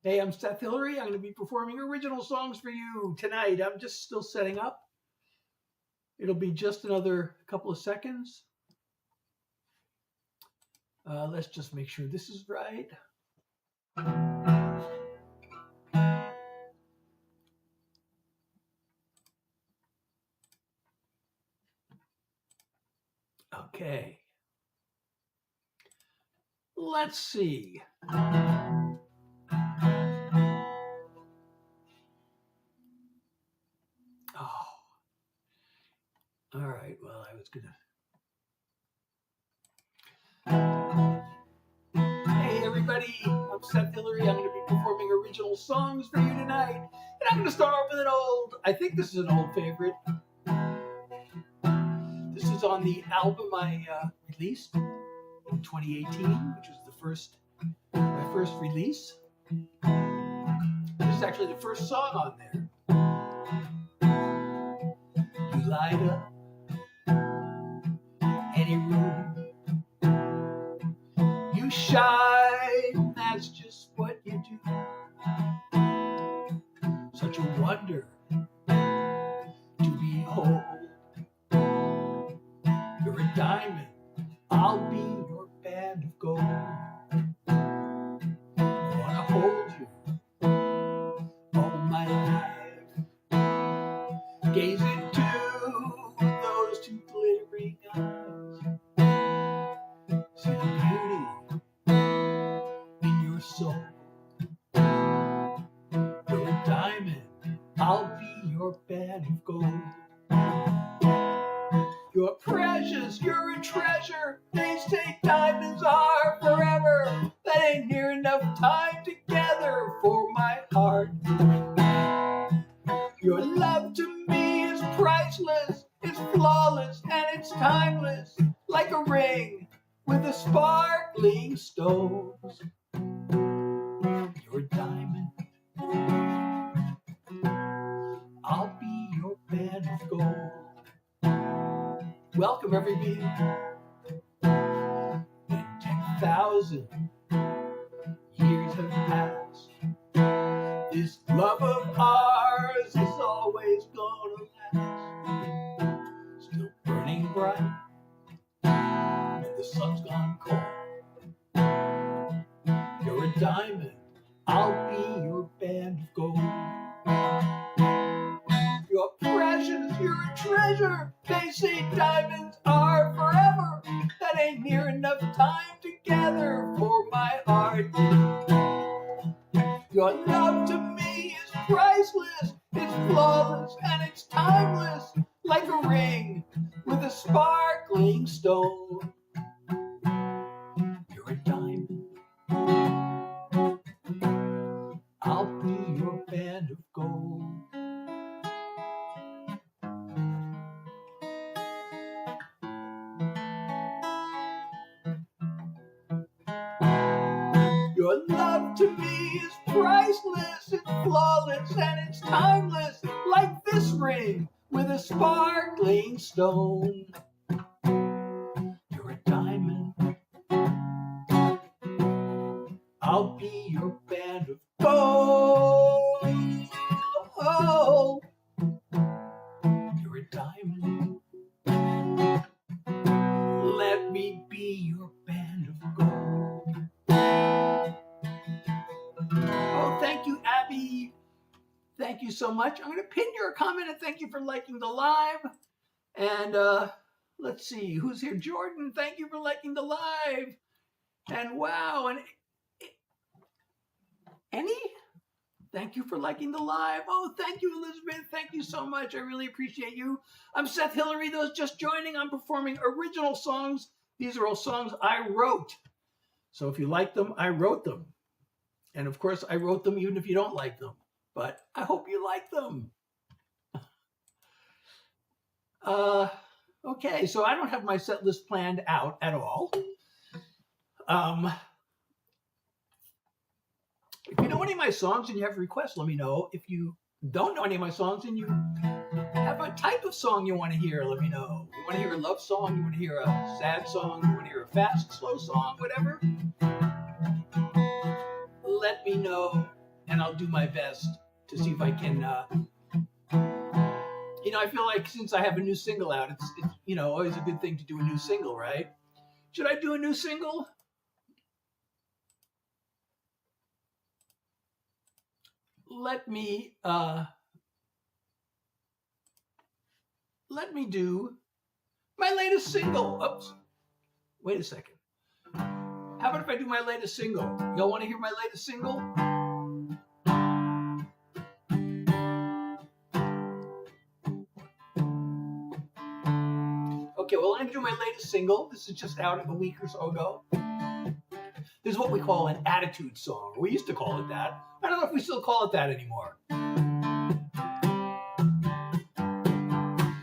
Hey, I'm Seth Hillary. I'm going to be performing original songs for you tonight. I'm just still setting up. It'll be just another couple of seconds. Let's just make sure this is right. Okay. Let's see. Oh, all right. Well, I was Hey, everybody. I'm Seth Hillary. I'm going to be performing original songs for you tonight. And I'm going to start off with I think this is an old favorite. This is on the album I released in 2018, which was my first release. This is actually the first song on there. You light up any room. You shine, that's just what you do. Such a wonder to behold. You're a diamond, I'll be your band of gold. I wanna hold you all my life. Gaze into those two glittering eyes. See the beauty in your soul. You're a diamond, I'll be your band of gold. You're precious, you're a treasure. They say diamonds are forever. That ain't near enough time together for my heart. Your love to me is priceless, it's flawless and it's timeless, like a ring with a sparkling stones. You're a diamond, I'll be your band of gold. Welcome, everybody. When 10,000 years have passed, this love of ours is always gonna last. Still burning bright when the sun's gone cold. You're a diamond, I'll be your band of gold. You're precious, you're a treasure. They say diamonds are forever. That ain't near enough time together for my heart. Your love to me is priceless, it's flawless and it's timeless, like a ring with a sparkling stone. You're a diamond, I'll be your band of gold. Your love to me is priceless, it's flawless and it's timeless, like this ring with a sparkling stone. You're a diamond, I'll be your band of gold. You're a diamond, let me be your band of gold. Oh, thank you, Abby. Thank you so much. I'm going to pin your comment and thank you for liking the live. And let's see, who's here? Jordan, thank you for liking the live. And wow, and Annie, thank you for liking the live. Oh, thank you, Elizabeth. Thank you so much. I really appreciate you. I'm Seth Hillary. Those just joining, I'm performing original songs. These are all songs I wrote. So if you like them, I wrote them. And of course, I wrote them even if you don't like them. But I hope you like them. Okay, so I don't have my set list planned out at all. If you know any of my songs and you have requests, let me know. If you don't know any of my songs and you have a type of song you want to hear, let me know. You want to hear a love song, you want to hear a sad song, you want to hear a fast, slow song, whatever, let me know. and I'll do my best to see if I can. I feel like since I have a new single out, it's always a good thing to do a new single, right? Should I do a new single? Let me do my latest single. Oops. Wait a second. How about if I do my latest single? Y'all want to hear my latest single? Okay, well, I'm going to do my latest single. This is just out a week or so ago. This is what we call an attitude song. We used to call it that. I don't know if we still call it that anymore.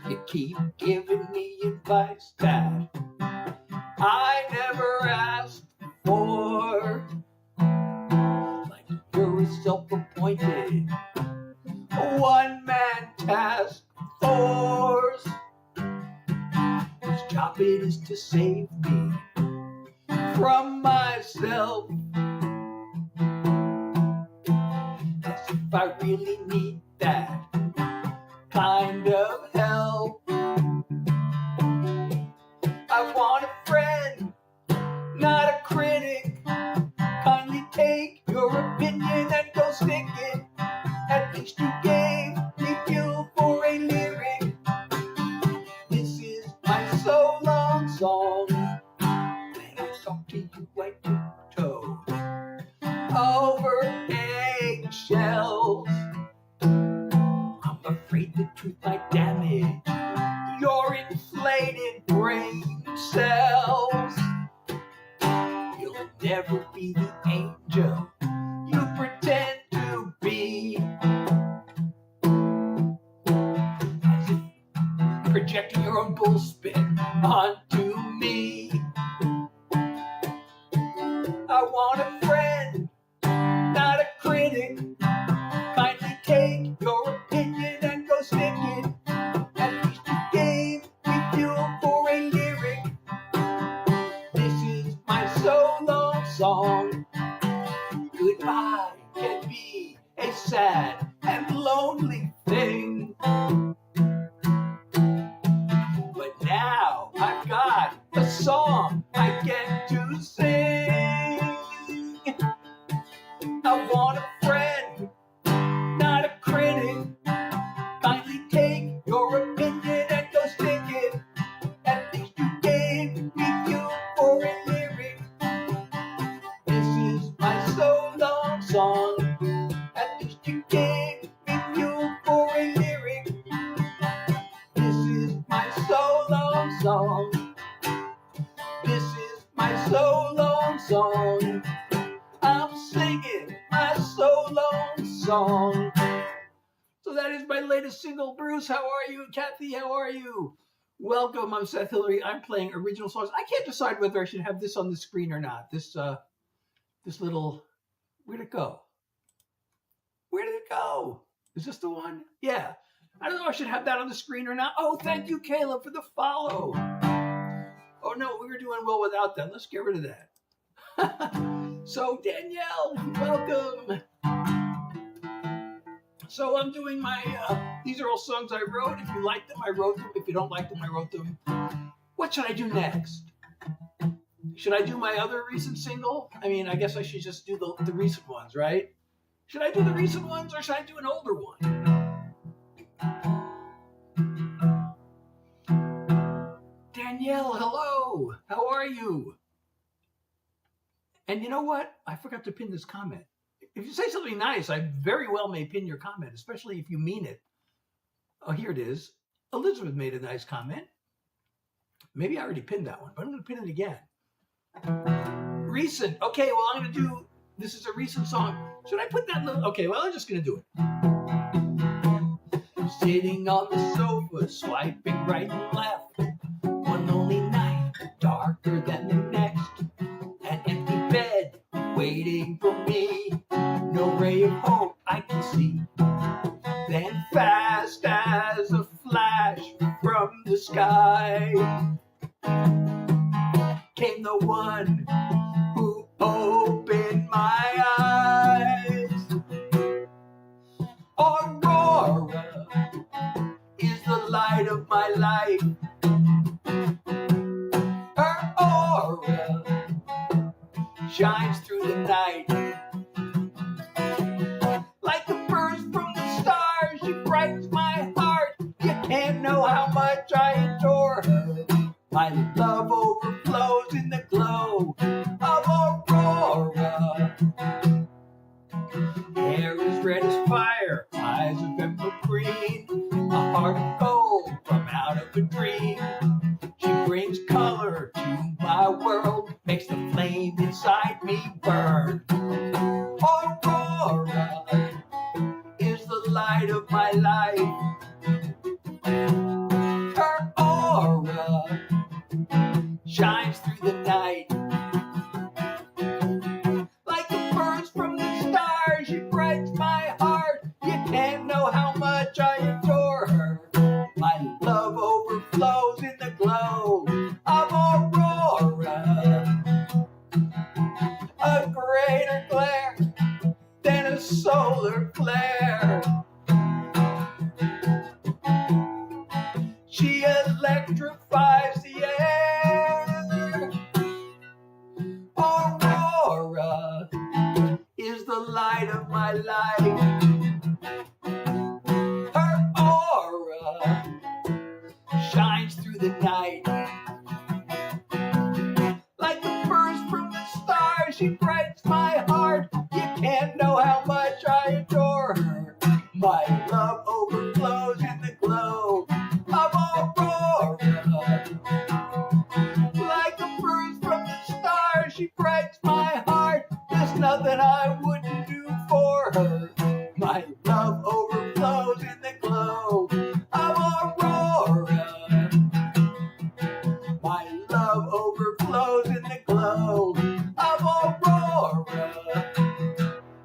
You keep giving me advice that I never asked for. Like you're a self-appointed one-man task force. Whose job it is to save me from myself. As if I really need that kind of help. I want a friend, not a critic. Kindly take your opinion and go stick it. At least you gave me fuel for a lyric. This is my so long song. When I talk to you, I tiptoe over eggshells. I'm afraid the truth might damage your inflated brain cells. You'll never be the angel you pretend to be. As if projecting your own bullspit onto me. I want a friend, not a critic. Kindly take your opinion and go stick it. At least you gave me fuel for a lyric. This is my so long song. Goodbye can be a sad and lonely thing. But now I've got a song I get to sing. I want a friend, not a critic. Kindly take your opinion and go stick it. At least you gave me fuel for a lyric. This is my so long song. At least you gave me fuel for a lyric. This is my so long song. This is my so long song. I'm singing my so long song. So that is my latest single. Bruce, how are you? Kathy, how are you? Welcome. I'm Seth Hillary. I'm playing original songs. I can't decide whether I should have this on the screen or not. This little, where'd it go? Where did it go? Is this the one? Yeah. I don't know if I should have that on the screen or not. Oh, thank you, Caleb, for the follow. Oh no, we were doing well without that. Let's get rid of that. So Danielle, welcome. So I'm doing my, these are all songs I wrote. If you like them, I wrote them. If you don't like them, I wrote them. What should I do next? Should I do my other recent single? I mean, I guess I should just do the recent ones, right? Should I do the recent ones or should I do an older one? Danielle, hello. How are you? And you know what? I forgot to pin this comment. If you say something nice, I very well may pin your comment, especially if you mean it. Oh, here it is. Elizabeth made a nice comment. Maybe I already pinned that one, but I'm going to pin it again. Recent. Okay, well, I'm going to do, this is a recent song. Should I put that little, okay, well, I'm just going to do it. Sitting on the sofa, swiping right and left. One lonely night, darker than the next. An empty bed, waiting for me. No ray of hope I can see. Then fast as a flash from the sky came the one who opened my eyes. life. Her aura shines through the night. Like a burst from the stars, she brightens my heart. You can't know how much I adore her. My love overflows in the glow of Aurora. Hair is red as fire, eyes of emerald green, a heart of gold from out of a dream. She brings color to my world, makes the flame inside me burn. Aurora is the light of my life. Her aura shines through the night. Like a burst from the stars, she brightens my heart. You can't know how much I adore her. My love overflows in the glow of Aurora. A greater glare than a solar flare. She electrifies the air. Aurora is the light of my life. Her aura shines through the night. Like a burst from the stars, she brightens my heart. You can't know how much I adore her. My love overflows in the glow of Aurora. Like a burst from the stars, she brightens my heart. There's nothing I wouldn't do for her. My love overflows in the glow of Aurora. My love overflows in the glow of Aurora.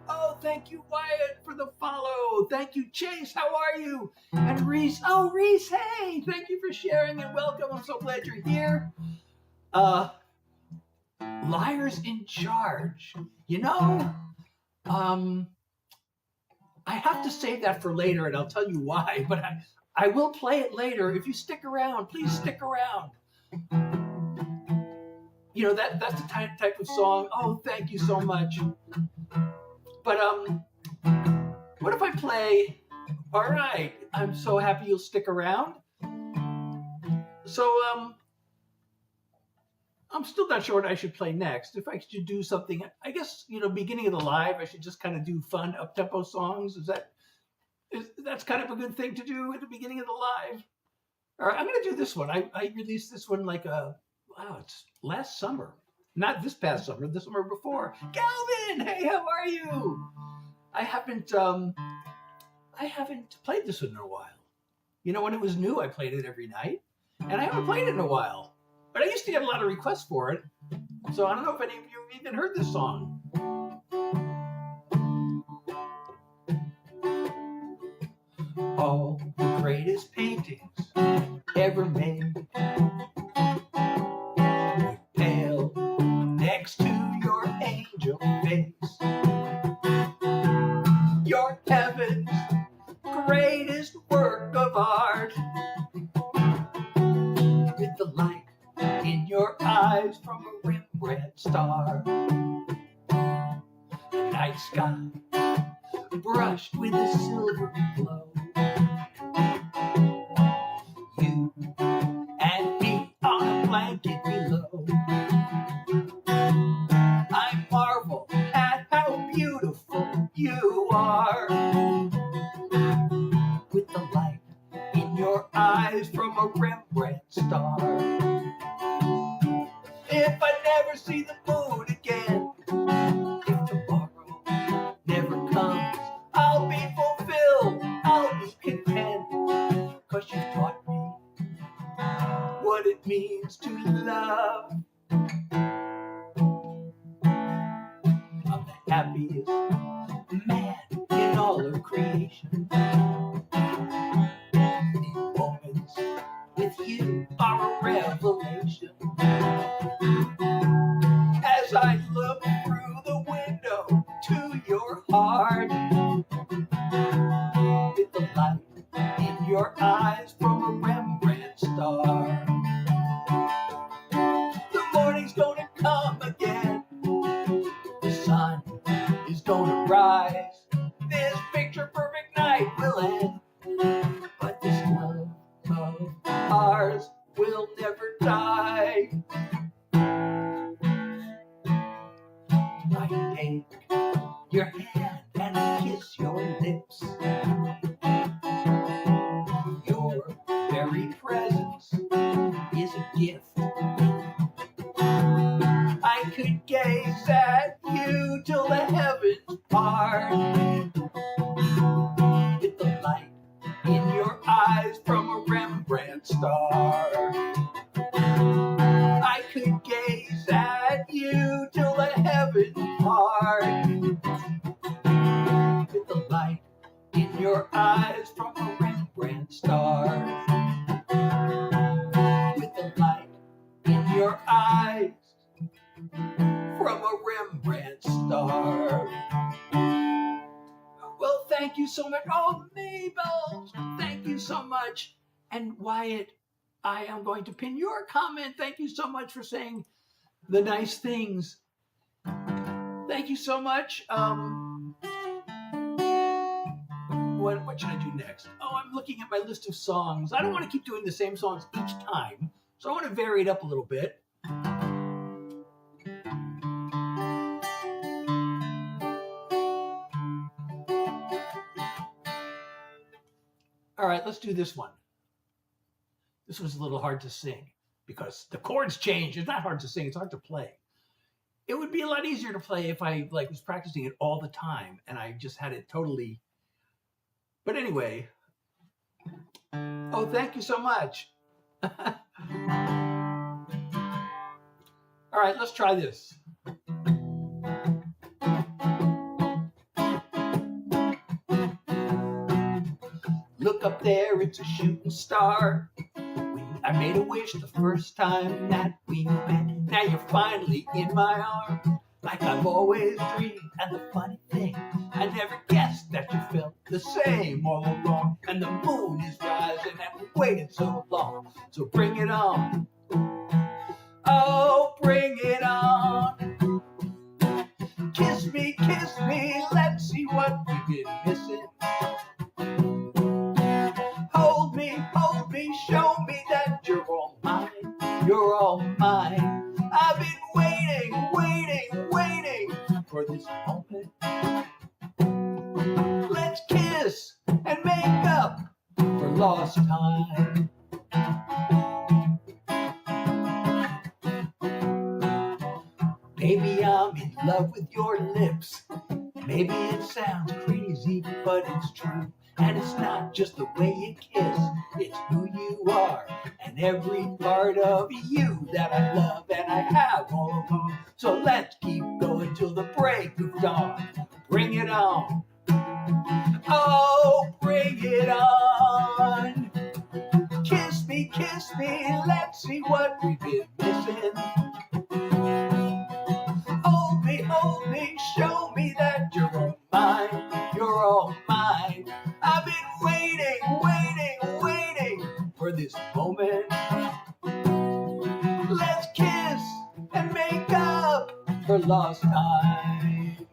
Oh, thank you, Wyatt, for the follow. Thank you, Chase. How are you? And Reese. Oh, Reese, hey. Thank you for sharing and welcome. I'm so glad you're here. Liars in Charge. You know, I have to save that for later, and I'll tell you why, but I will play it later. If you stick around, please stick around. You know, that's the type of song. Oh, thank you so much. But what if I play? All right, I'm so happy you'll stick around. So I'm still not sure what I should play next. If I should do something, I guess, you know, beginning of the live, I should just kind of do fun up-tempo songs. That's kind of a good thing to do at the beginning of the live. All right, I'm going to do this one. I released this one like it's last summer. Not this past summer, the summer before. Calvin, hey, how are you? I haven't played this one in a while. You know, when it was new, I played it every night, and I haven't played it in a while. But I used to get a lot of requests for it, so I don't know if any of you have even heard this song. All the greatest paintings ever made would pale next to your angel face. You're heaven's greatest work of art, with the light in your eyes from a Rembrandt star. The night sky brushed with a silvery glow. You and me on a blanket below. I marvel at how beautiful you are, with the light in your eyes from a Rembrandt star. If I never see the moon again, if tomorrow never comes, I'll be fulfilled, I'll be content, 'cause you taught me what it means to love. I'm the happiest man in all of creation. These moments with you are a revelation. As I look through the window to your heart, with the light in your eyes from a Rembrandt eyes. This picture perfect night will end, but this love of ours will never die. I take your hand and kiss your lips. Your very presence is a gift. I could gaze at you till the heavens part, with the light in your eyes from a Rembrandt star. I could gaze at you till the heavens part, with the light in your eyes from a Rembrandt star. With the light in your eyes from a Rembrandt star. Well, thank you so much. Oh, Mabel, thank you so much. And Wyatt, I am going to pin your comment. Thank you so much for saying the nice things. Thank you so much. What should I do next? Oh, I'm looking at my list of songs. I don't want to keep doing the same songs each time, so I want to vary it up a little bit. All right, let's do this one. This was a little hard to sing because the chords change. It's not hard to sing, it's hard to play. It would be a lot easier to play if I was practicing it all the time and I just had it totally. But anyway. Oh, thank you so much. All right, let's try this. Look up there, it's a shooting star. I made a wish the first time that we met. Now you're finally in my arms, like I've always dreamed. And the funny thing, I never guessed that you felt the same all along. And the moon is rising and we waited so long. So bring it on. Oh, bring it on. Kiss me, let's see what we've been missing. Hold me, show me that you're all mine. You're all mine. I've been waiting for this moment. Let's kiss and make up for lost time. Baby, I'm in love with your lips. Maybe it sounds crazy, but it's true. And it's not just the way you kiss, it's who you are and every part of you that I love and I have all along. So let's keep going till the break of dawn. Bring it on. Oh, bring it on. Kiss me, let's see what we've been missing. Hold me, show me that you're all mine. You're all mine. I've been waiting for this moment. Let's kiss and make up for lost time.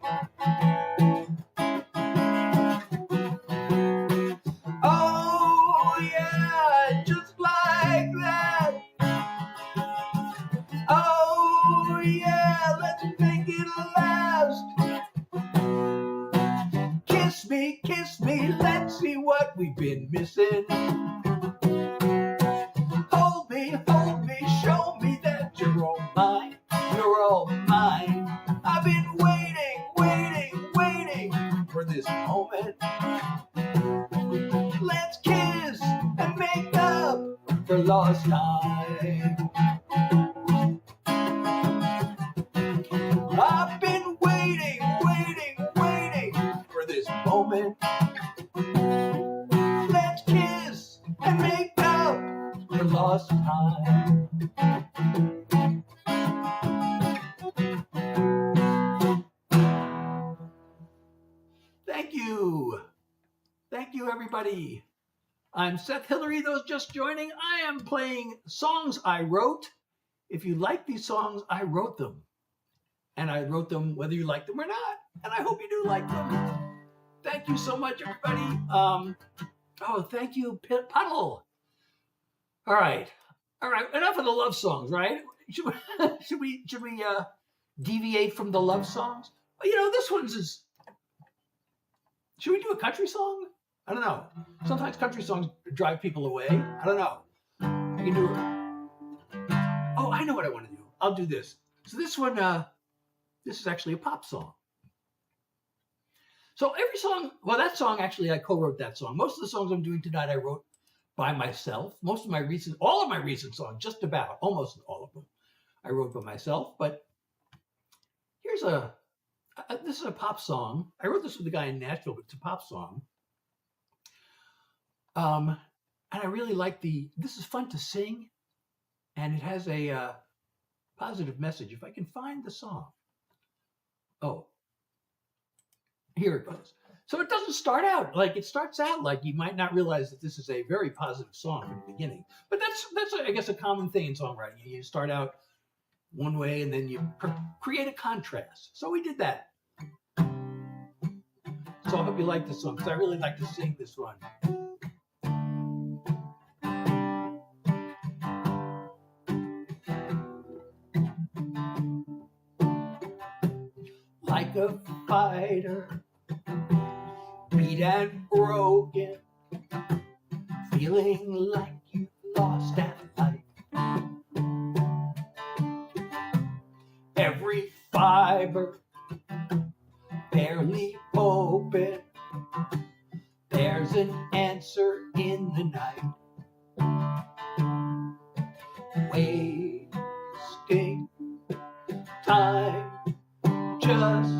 Oh yeah, just like that. Oh yeah, let's make it last. Kiss me, let's see what we've been missing. Hold me, show me that you're all mine. You're all mine. I've been waiting for this moment. Let's kiss and make up for lost time. I've been waiting for this moment. Let's kiss and make up for lost time. Thank you, everybody. I'm Seth Hillary. Those just joining, I am playing songs I wrote. If you like these songs, I wrote them. and I wrote them whether you like them or not, and I hope you do like them. Thank you so much, everybody. Oh, thank you, Puddle. All right. Enough of the love songs, right? Should we deviate from the love songs? Well, this one's is. Should we do a country song? I don't know. Sometimes country songs drive people away. I don't know. I can do. Oh, I know what I want to do. I'll do this. So this one, this is actually a pop song. So every song, well, that song actually I co-wrote that song. Most of the songs I'm doing tonight I wrote by myself. All of my recent songs, just about, almost all of them, I wrote by myself. But here's this is a pop song. I wrote this with a guy in Nashville, but it's a pop song. And I really like this is fun to sing, and it has a positive message. If I can find the song. Oh, here it goes. So it doesn't start out it starts out like you might not realize that this is a very positive song from the beginning. But that's I guess a common thing in songwriting. You start out one way and then you create a contrast. So we did that. So I hope you like this song because I really like to sing this one. Like a fighter, beat and broken, feeling like you've lost at life. Every fiber barely open, there's an answer in the night. Wasting time, just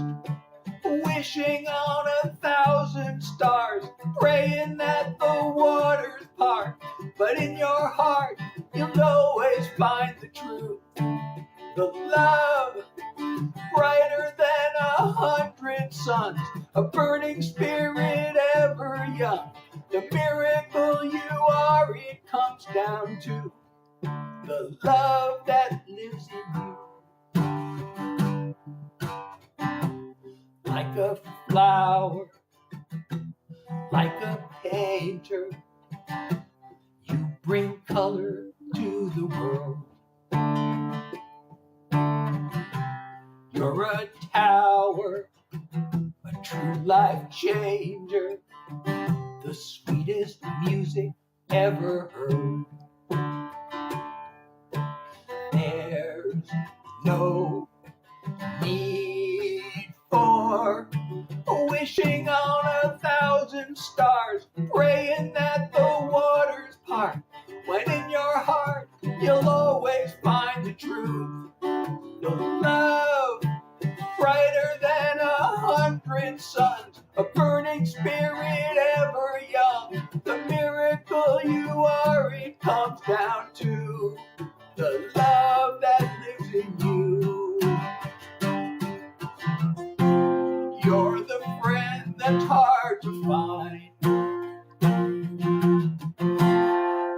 wishing on 1,000 stars, praying that the waters part. But in your heart, you'll always find the truth. The love brighter than 100 suns, a burning spirit ever young. The miracle you are, it comes down to the love that lives in you. Like a flower, like a painter, you bring color to the world. You're a tower, a true life changer, the sweetest music ever heard. There's no need for wishing on 1,000 stars, praying that the waters part. When in your heart, you'll always find the truth. The love brighter than 100 suns, a burning spirit ever young. The miracle you are, it comes down to the love that lives in you. You're the friend that's hard to find.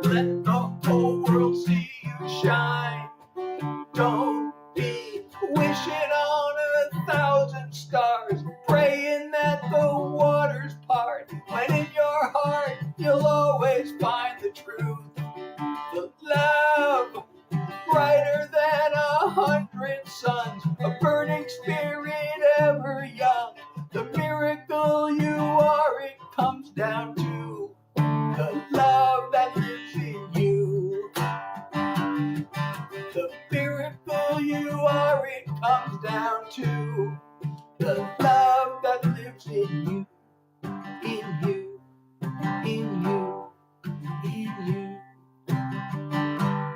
Let the whole world see you shine. Don't be wishing on 1,000 stars, praying that the waters part. When in your heart, you'll always find the truth. The love brighter than 100 suns, a burning spirit ever young. The miracle you are, it comes down to the love that lives in you. The miracle you are, it comes down to the love that lives in you, in you, in you, in you.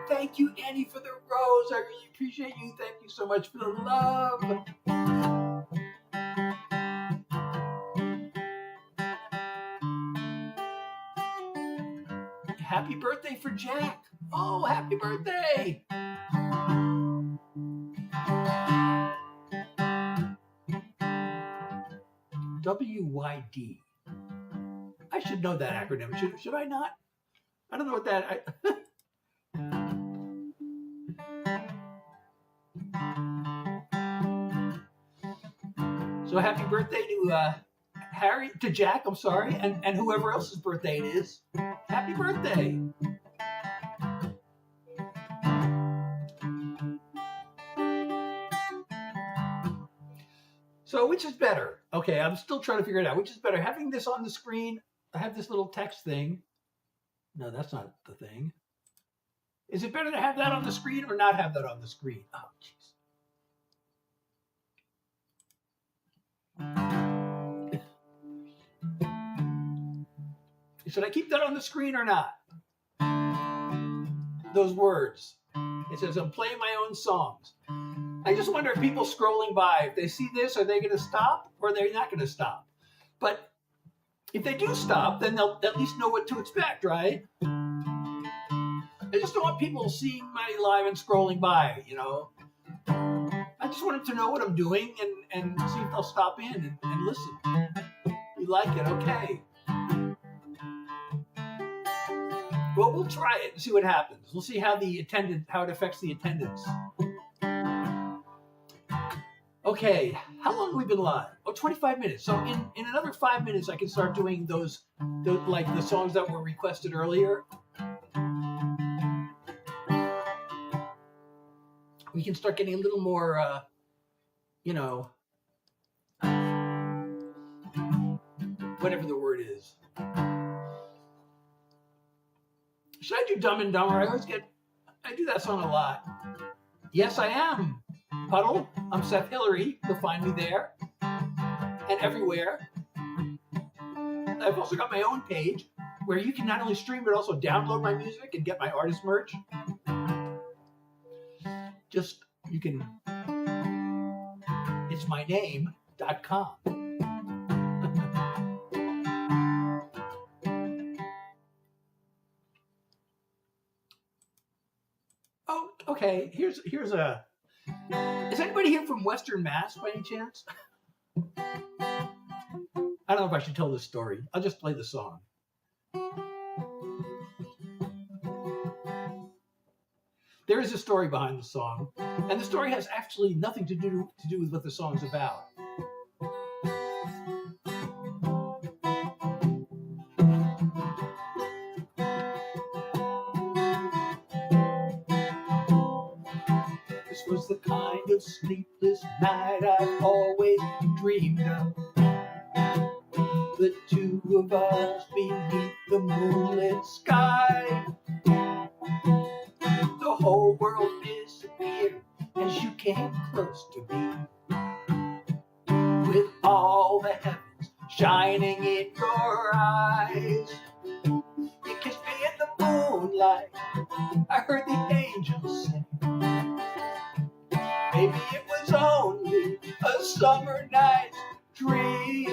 Thank you, Annie, for the rose. I really appreciate you. Thank you so much for the love. Happy birthday for Jack. Oh, happy birthday. WYD. I should know that acronym. Should I not? I don't know what that... So happy birthday to Jack, I'm sorry, and whoever else's birthday it is. Happy birthday. So which is better? Okay, I'm still trying to figure it out. Which is better, having this on the screen? I have this little text thing. No, that's not the thing. Is it better to have that on the screen or not have that on the screen? Oh, jeez. Should I keep that on the screen or not? Those words. It says, I'm playing my own songs. I just wonder if people scrolling by, if they see this, are they going to stop or are they not going to stop? But if they do stop, then they'll at least know what to expect, right? I just don't want people seeing my live and scrolling by, you know. I just want them to know what I'm doing and see if they'll stop in and listen. You like it, okay. Well, we'll try it and see what happens. We'll see how it affects the attendance. Okay, how long have we been live? Oh, 25 minutes. So in another 5 minutes, I can start doing those like the songs that were requested earlier. We can start getting a little more, you know, whatever the word is. Should I do Dumb and Dumber? I do that song a lot. Yes, I am. Puddle. I'm Seth Hillary. You'll find me there and everywhere. I've also got my own page where you can not only stream but also download my music and get my artist merch. Just, you can, it's my name.com. Oh, okay, here's a, is anybody here from Western Mass by any chance? I don't know if I should tell this story. I'll just play the song. There is a story behind the song, and the story has actually nothing to do with what the song's about. This was the kind of sleepless night I've always dreamed of. The two of us beneath the moonlit sky. The whole world disappeared as you came close to me, with all the heavens shining in your eyes. You kissed me in the moonlight, I heard the angels sing. Maybe it was only a summer night's dream,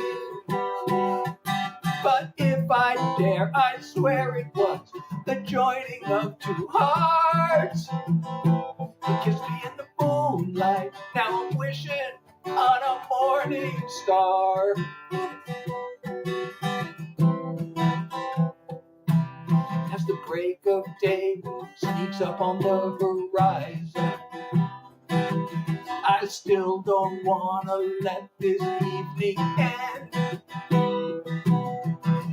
but if I dare, I swear it was the joining of two hearts. You kissed me in the moonlight, now I'm wishing on a morning star. As the break of day sneaks up on the horizon, I still don't wanna let this evening end.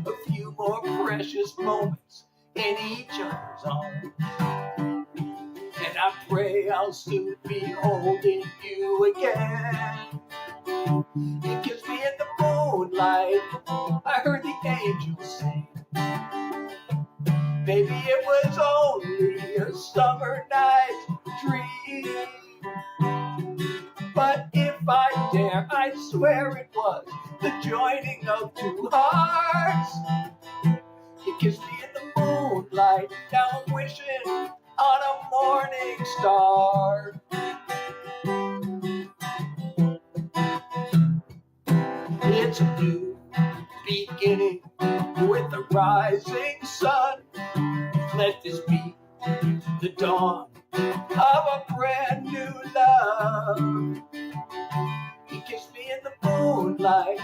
A few more precious moments in each other's arms, and I pray I'll soon be holding you again. You kissed me in the moonlight, I heard the angels sing. Maybe it was only a summer night's dream, but if I dare, I swear it was the joining of two hearts. You kissed me in the moonlight, now I'm wishing on a morning star. It's a new beginning with the rising sun. Let this be the dawn of a brand new love. You kissed me in the moonlight,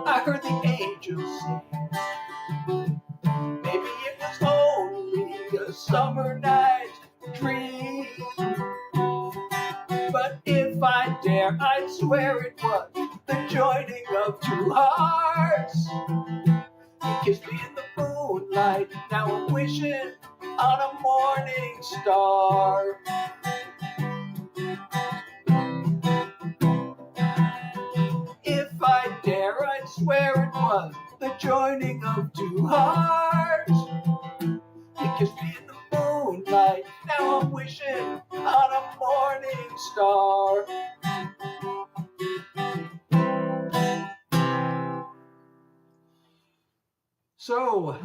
I heard the angels sing. Maybe it was only a summer night's dream, but if I dare, I swear it was the joy You kissed me in the moonlight, now I'm wishing on a morning star. If I dare, I'd swear it was the joining of two hearts. You kissed me in the moonlight, now I'm wishing on a morning star. So,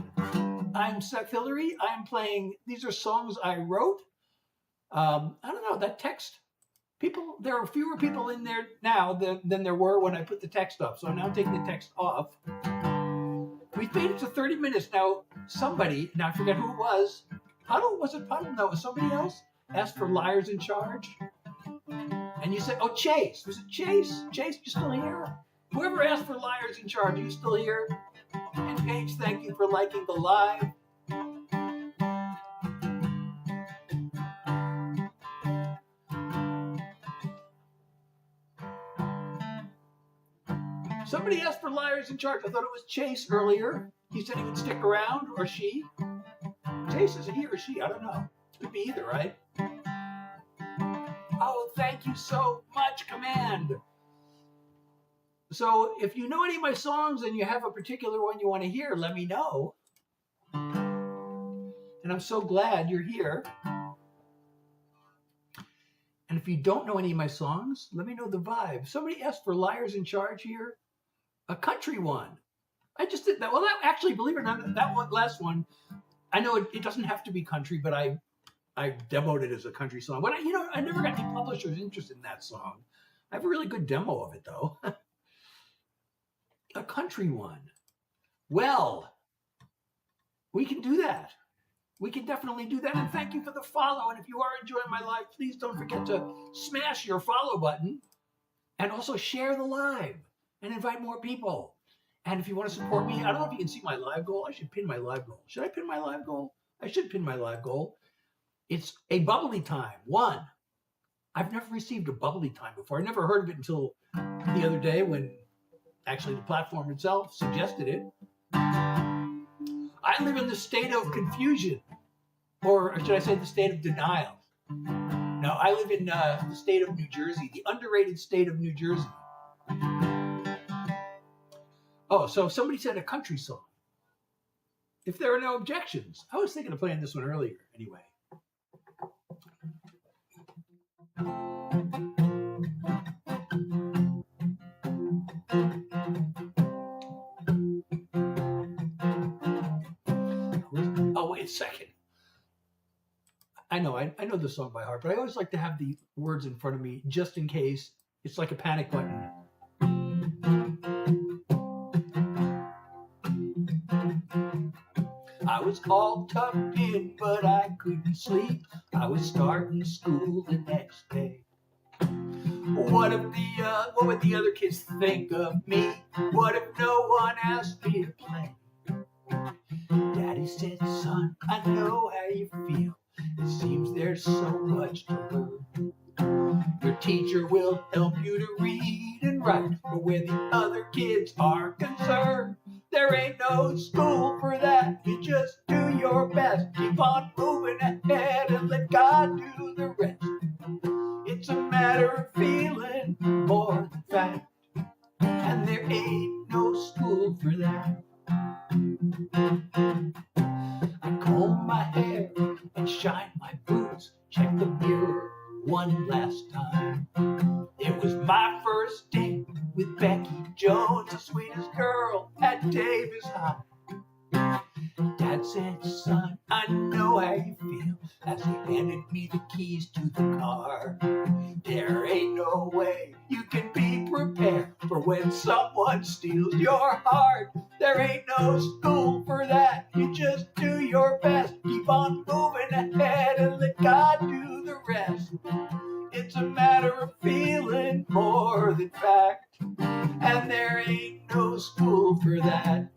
I'm Seth Hillary. I'm playing, these are songs I wrote. I don't know, that text, there are fewer people in there now than there were when I put the text up. So I'm now taking the text off. We've made it to 30 minutes now. Somebody, now I forget who it was. Puddle? Was it Puddle? No, it was somebody else. Asked for Liars in Charge. And you said, oh, Chase. Was it Chase? Chase, you still here? Whoever asked for Liars in Charge, are you still here? And Paige, thank you for liking the live. Somebody asked for Liars in Charge. I thought it was Chase earlier. He said he would stick around, or she. Chase, is it he or she? I don't know. Could be either, right? Oh, thank you so much, Command. So if you know any of my songs and you have a particular one you want to hear, let me know. And I'm so glad you're here. And if you don't know any of my songs, let me know the vibe. Somebody asked for Liars in Charge here. A country one. I just did that. Well, that actually, believe it or not, that one, last one, I know it doesn't have to be country, but I demoed it as a country song. But I never got any publishers interested in that song. I have a really good demo of it, though. A country one. Well, we can do that. We can definitely do that. And thank you for the follow. And if you are enjoying my live, please don't forget to smash your follow button and also share the live and invite more people. And if you want to support me, I don't know if you can see my live goal. I should pin my live goal. Should I pin my live goal? I should pin my live goal. It's a bubbly time. 1. I've never received a bubbly time before. I never heard of it until the other day when actually the platform itself suggested it. I live in the state of confusion, or should I say the state of denial. No, I live in the state of New Jersey, the underrated state of New Jersey. Oh, so somebody said a country song. If there are no objections. I was thinking of playing this one earlier, anyway. Oh, wait a second. I know the song by heart, but I always like to have the words in front of me just in case. It's like a panic button. I was all tucked in, but I couldn't sleep. I was starting school the next day. What would the other kids think of me? What if no one asked me to play? Daddy said, son, I know how you feel. It seems there's so much to learn. Your teacher will help you to read and write, but where the other kids are concerned, there ain't no school for that. You just do your best. Keep on moving ahead and let God do the rest. It's a matter of feeling more than fact, and there ain't no school for that. I comb my hair and shine my boots, check the mirror one last time. It was my first date with Becky Jones, the sweetest girl at Davis High. Dad said, son, I know how you feel, as he handed me the keys to the car. There ain't no way you can be prepared for when someone steals your heart. There ain't no school for that. You just do your best. Keep on moving ahead and let God do the rest. It's a matter of feeling more than fact, and there ain't no school for that.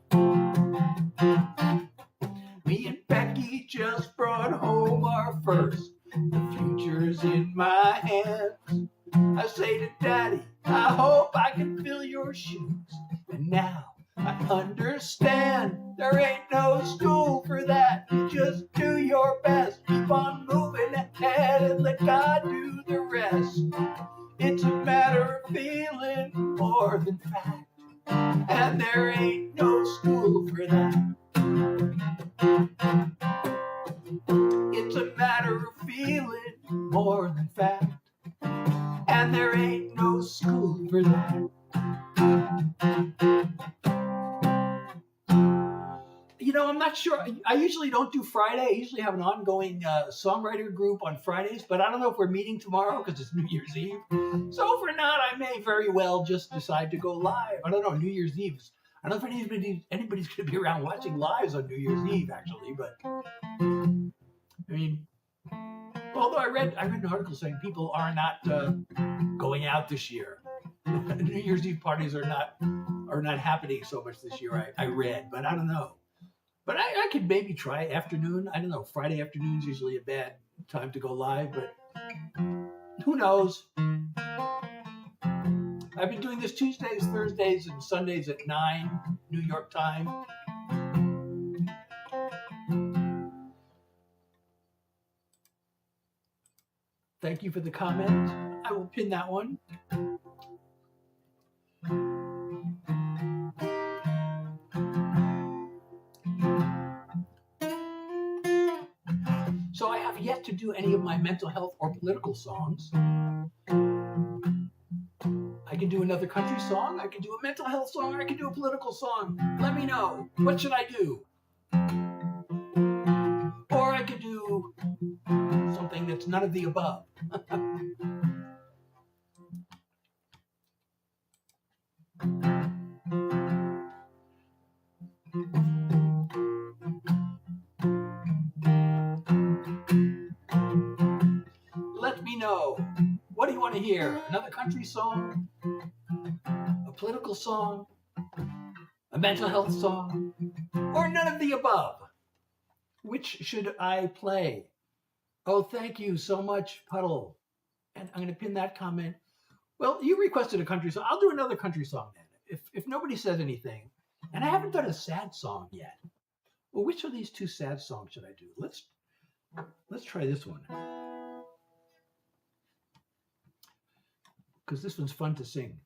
Me and Becky just brought home our first. The future's in my hands. I say to Daddy, I hope I can fill your shoes. And now I understand. There ain't no school for that. You just do your best. Keep on moving ahead and let God do the rest. It's a matter of feeling more than fact. And there ain't no school for that. It's a matter of feeling more than fact. And there ain't no school for that. You know, I'm not sure. I usually don't do Friday. I usually have an ongoing songwriter group on Fridays, but I don't know if we're meeting tomorrow because it's New Year's Eve. So if we're not, I may very well just decide to go live. I don't know, New Year's Eve. I don't know if anybody's going to be around watching lives on New Year's Eve, actually, but I mean, although I read an article saying people are not going out this year. New Year's Eve parties are not happening so much this year. I read, but I don't know. But I could maybe try afternoon. I don't know. Friday afternoon's usually a bad time to go live, but who knows? I've been doing this Tuesdays, Thursdays, and Sundays at 9 New York time. Thank you for the comment. I will pin that one. So I have yet to do any of my mental health or political songs. I can do another country song, I can do a mental health song, or I can do a political song. Let me know. What should I do? Or I could do something that's none of the above. Let me know. What do you want to hear? Another country song? A political song? A mental health song? Or none of the above? Which should I play? Oh, thank you so much, Puddle. And I'm going to pin that comment. Well, you requested a country song. I'll do another country song then. If nobody says anything. And I haven't done a sad song yet. Well, which of these two sad songs should I do? Let's try this one. Because this one's fun to sing.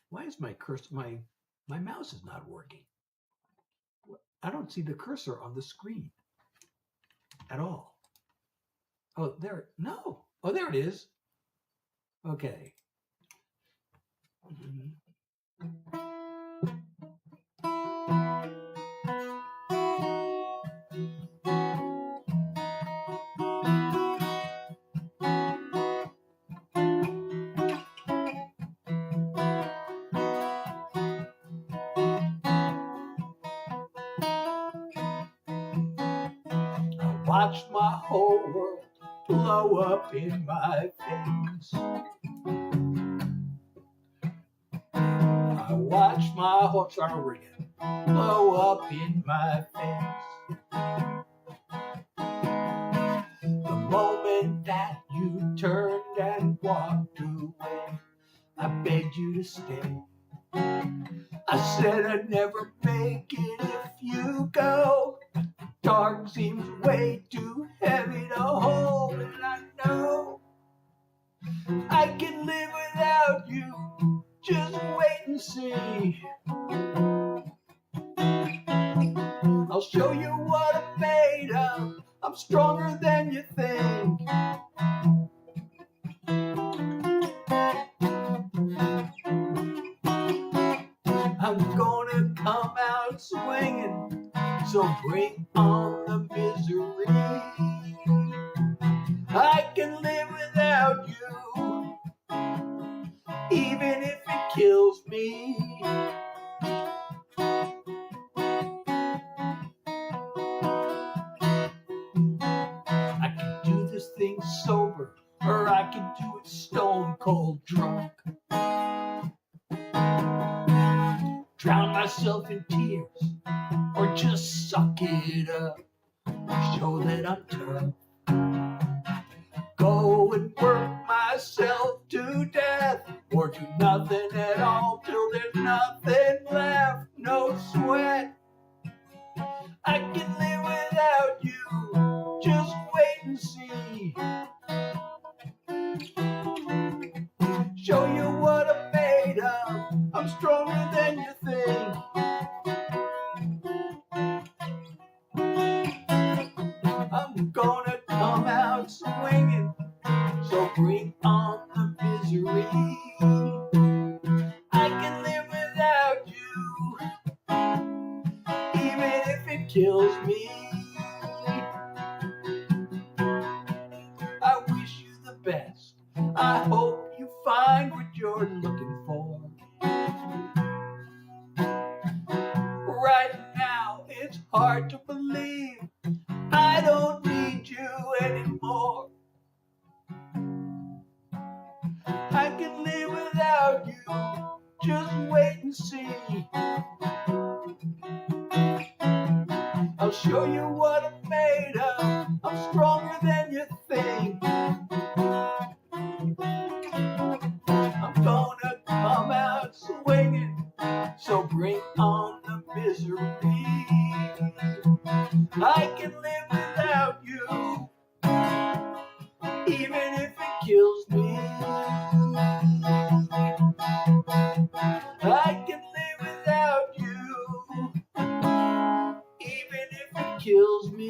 Why is my cursor, my mouse is not working? I don't see the cursor on the screen at all. Oh, there, no. Oh, there it is. Okay. Watched my whole world blow up in my face. I watched my whole, start over again, blow up in my face. The moment that you turned and walked away, I begged you to stay. I said I'd never make it if you go. Dark seems way too heavy to hold, and I know I can live without you. Just wait and see. I'll show you what I'm made of. I'm stronger than you think. I'm gonna come out swinging, so bring on the misery. I can live without you, even if it kills me. I can do this thing sober, or I can do it stone cold drunk. Drown myself in tears, or just suck it up, show that I'm tough. Go and work myself to death, or to nothing at all till there's nothing left, no sweat. I can live without you, just wait and see. Show you what I'm made of, I'm stronger than you think. I'm gonna come out swinging, so bring on the misery. I can live without you, even if it kills me. I wish you the best, I hope you find what you're looking for. Right now, it's hard to believe I don't need you anymore. I can live without you, just wait and see. I'll show you what I'm made of, I'm stronger than you think. I'm gonna come out swinging, so bring on the misery. I can live without you, even if it kills me. I can live without you, even if it kills me.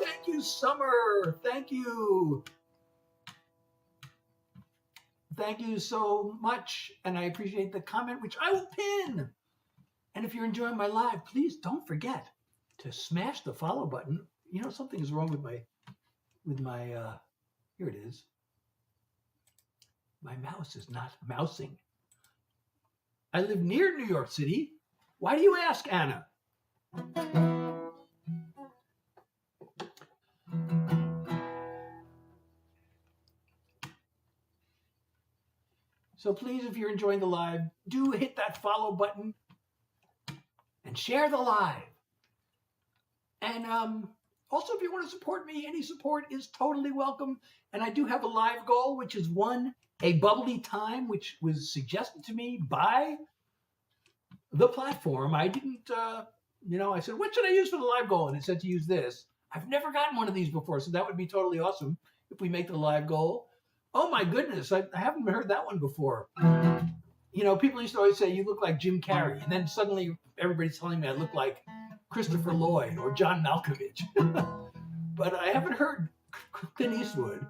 Thank you, Summer. Thank you. Thank you so much, and I appreciate the comment, which I will pin. And if you're enjoying my live, please don't forget to smash the follow button. You know, something is wrong with my here it is. My mouse is not mousing. I live near New York City. Why do you ask, Anna? So please, if you're enjoying the live, do hit that follow button and share the live. And also, if you want to support me, any support is totally welcome. And I do have a live goal, which is a bubbly time, which was suggested to me by the platform. I didn't, I said, what should I use for the live goal? And it said to use this. I've never gotten one of these before, so that would be totally awesome if we make the live goal. Oh my goodness, I haven't heard that one before. You know, people used to always say, you look like Jim Carrey. And then suddenly everybody's telling me I look like Christopher Lloyd or John Malkovich. But I haven't heard Clint Eastwood.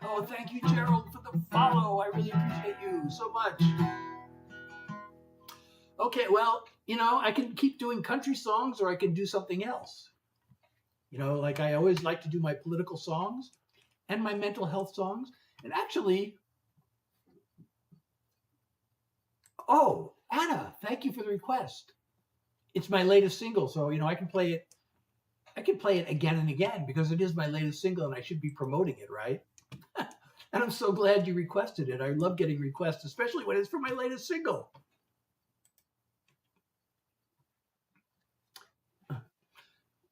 Oh, thank you, Gerald, for the follow. I really appreciate you so much. Okay, well, you know, I can keep doing country songs or I can do something else. You know, like I always like to do my political songs and my mental health songs. And actually, oh, Anna, thank you for the request. It's my latest single, so, you know, I can play it again and again because it is my latest single and I should be promoting it, right? And I'm so glad you requested it. I love getting requests, especially when it's for my latest single.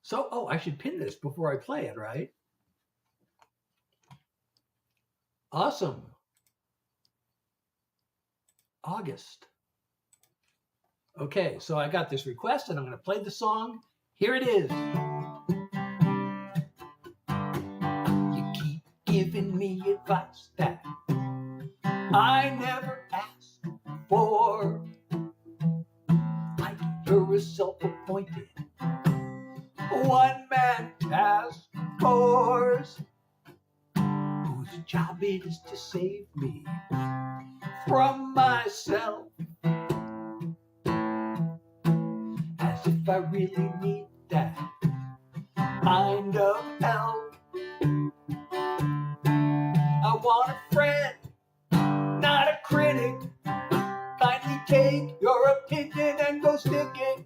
So, oh, I should pin this before I play it, right? Awesome. August. Okay, so I got this request and I'm going to play the song. Here it is. You keep giving me advice that I never asked for. Like you're a self-appointed one-man task force whose job it is to save me from myself. As if I really need that kind of help. I want a friend, not a critic. Kindly take your opinion and go stick it.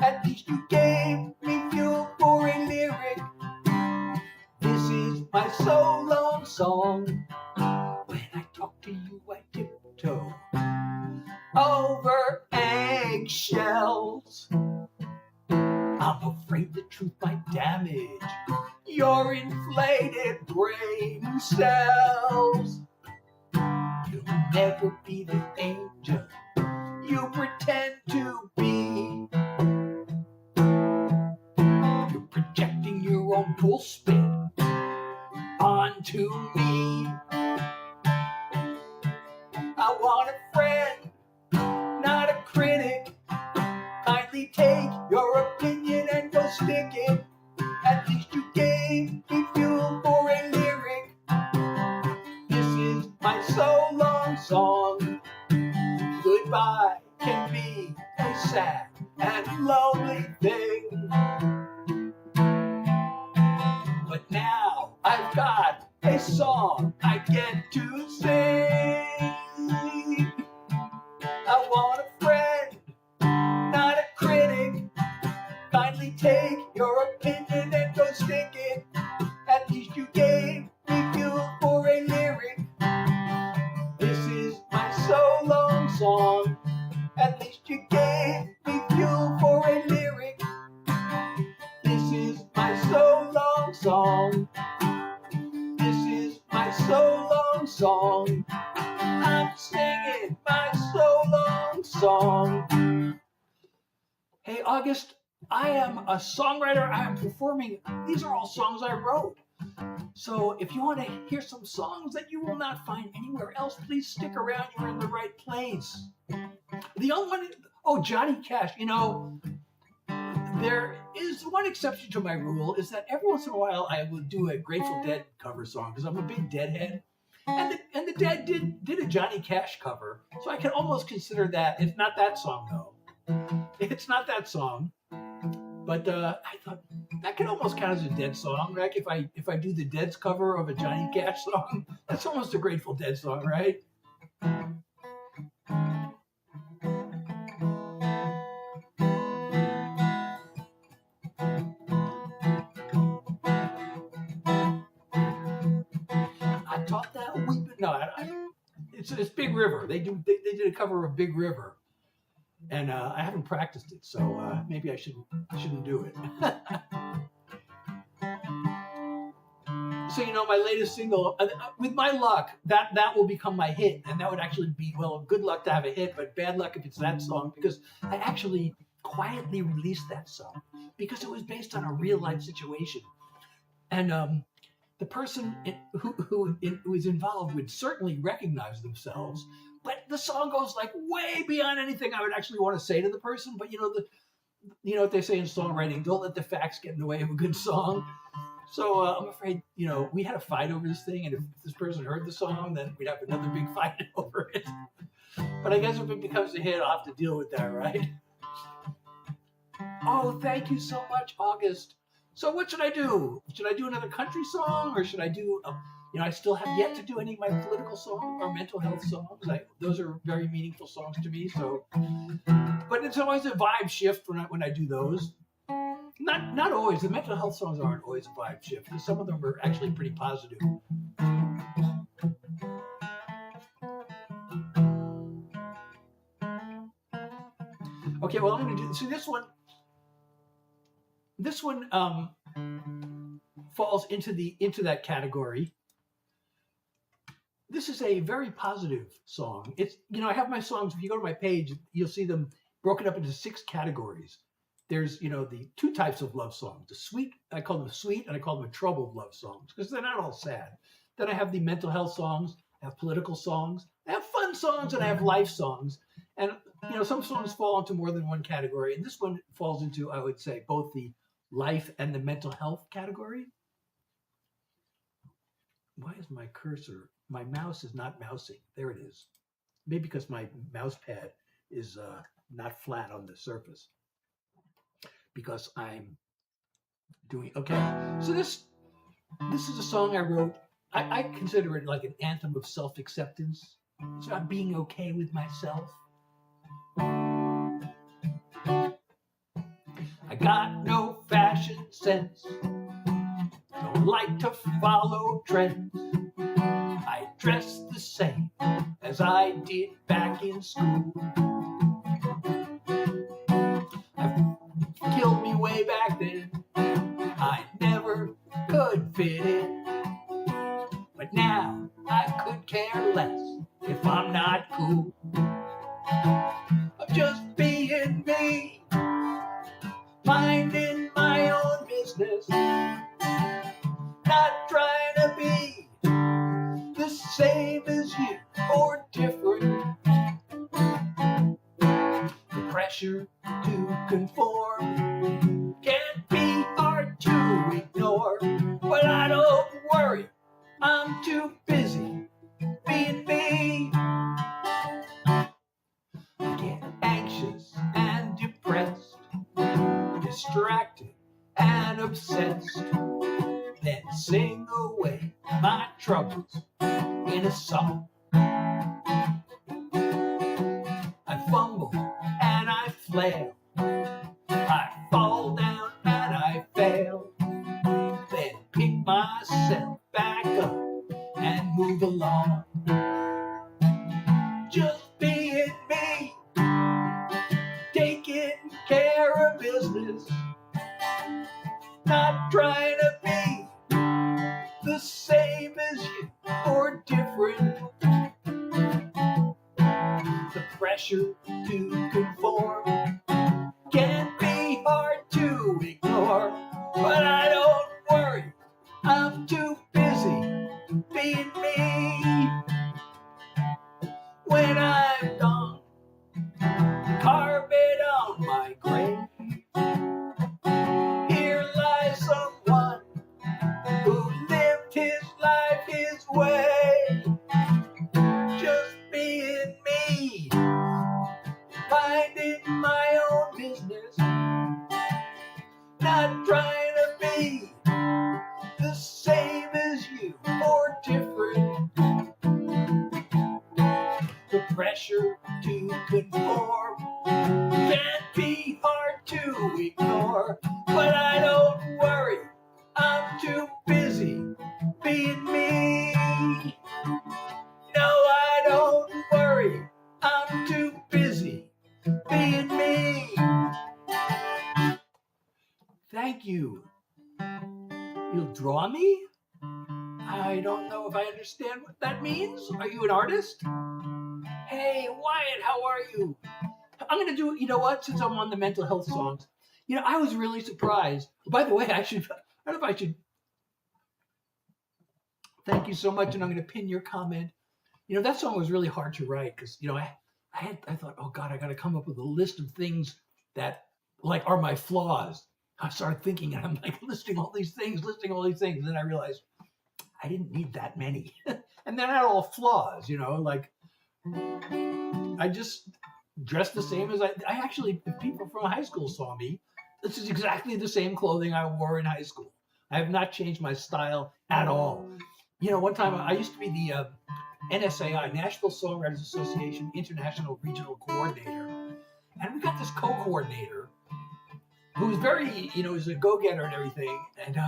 At least you gave me fuel for a lyric. This is my solo song. When I talk to you, I tiptoe over shells. I'm afraid the truth might damage your inflated brain cells. You'll never be the angel you pretend to be. You're projecting your own bullshit onto me. I want a friend, not a critic. Kindly take your opinion and go stick it. At least you gave me fuel for a lyric. This is my so long song. Goodbye can be a sad and lonely thing. But now I've got a song I get to sing. I want a friend, not a critic. Kindly take your opinion and go stick it. At least you gave me fuel for a lyric. This is my so long song. At least you gave me fuel for a lyric. This is my so long song. This is my so long song. I'm singing my so long song. Hey, August, I am a songwriter. I am performing. These are all songs I wrote. So if you want to hear some songs that you will not find anywhere else, please stick around. You're in the right place. The only one, oh, Johnny Cash. You know, there is one exception to my rule, is that every once in a while I will do a Grateful Dead cover song because I'm a big Deadhead. And the Dead did a Johnny Cash cover, so I can almost consider that. It's not that song though. It's not that song, but I thought that could almost count as a Dead song, right? If I do the Dead's cover of a Johnny Cash song, that's almost a Grateful Dead song, right? I taught that weeping. No, it's Big River. They did a cover of Big River. And I haven't practiced it, so maybe I shouldn't do it. So, you know, my latest single, with my luck, that will become my hit, and that would actually be, well, good luck to have a hit, but bad luck if it's that song, because I actually quietly released that song because it was based on a real life situation, and the person who is involved would certainly recognize themselves. But the song goes like way beyond anything I would actually want to say to the person. But you know what they say in songwriting: don't let the facts get in the way of a good song. So I'm afraid, you know, we had a fight over this thing, and if this person heard the song, then we'd have another big fight over it. But I guess if it becomes a hit, I'll have to deal with that, right? Oh, thank you so much, August. So what should I do? Should I do another country song, or should I do I still have yet to do any of my political songs or mental health songs. Those are very meaningful songs to me. So, but it's always a vibe shift when I do those. Not always. The mental health songs aren't always a vibe shift, because some of them are actually pretty positive. Okay, well, I'm going to do. So this one falls into that category. This is a very positive song. It's, I have my songs. If you go to my page, you'll see them broken up into 6 categories. There's, the 2 types of love songs. The sweet, I call them sweet, and I call them troubled love songs, because they're not all sad. Then I have the mental health songs, I have political songs, I have fun songs, and I have life songs. And, some songs fall into more than one category. And this one falls into, I would say, both the life and the mental health category. Why is my cursor? My mouse is not mousing. There it is. Maybe because my mouse pad is not flat on the surface. Because I'm doing, okay. So this is a song I wrote. I consider it like an anthem of self-acceptance. It's about being okay with myself. I got no fashion sense. Don't like to follow trends. I dress the same as I did back in school. minding my own business, not trying to be the same as you or different. The pressure to conform can be hard to ignore, but I don't worry, I'm too busy being me. I get anxious and depressed, distracted and obsessed, then sing away my troubles in a song. I fumble and I flail, I fall down and I fail, then pick myself back up and move along. Just being me, taking care of business, not trying to be the same as you or different. The pressure to conform can be hard to ignore, but I don't worry, I'm too busy being me. When I'm gone, carve it on my grave. Here lies someone who lived his life his way. Just being me, minding my own business, not trying to be the same as you or different. The pressure to conform can be hard to ignore, but I don't worry, I'm too busy being me. No, I don't worry, I'm too busy being me. Thank you. You'll draw me? I don't know if I understand what that means. Are you an artist? Hey, Wyatt, how are you? I'm going to do, you know what, since I'm on the mental health songs, you know, I was really surprised. By the way, I don't know if I should, thank you so much, and I'm going to pin your comment. You know, that song was really hard to write because, you know, I thought, oh God, I got to come up with a list of things that, like, are my flaws. I started thinking, and I'm like listing all these things, and then I realized I didn't need that many. And then I had all flaws, you know, like, I just dressed the same as I actually, if people from high school saw me, this is exactly the same clothing I wore in high school. I have not changed my style at all. You know, one time I used to be the NSAI, Nashville Songwriters Association International Regional Coordinator. And we got this co-coordinator who was very, you know, was a go-getter and everything. And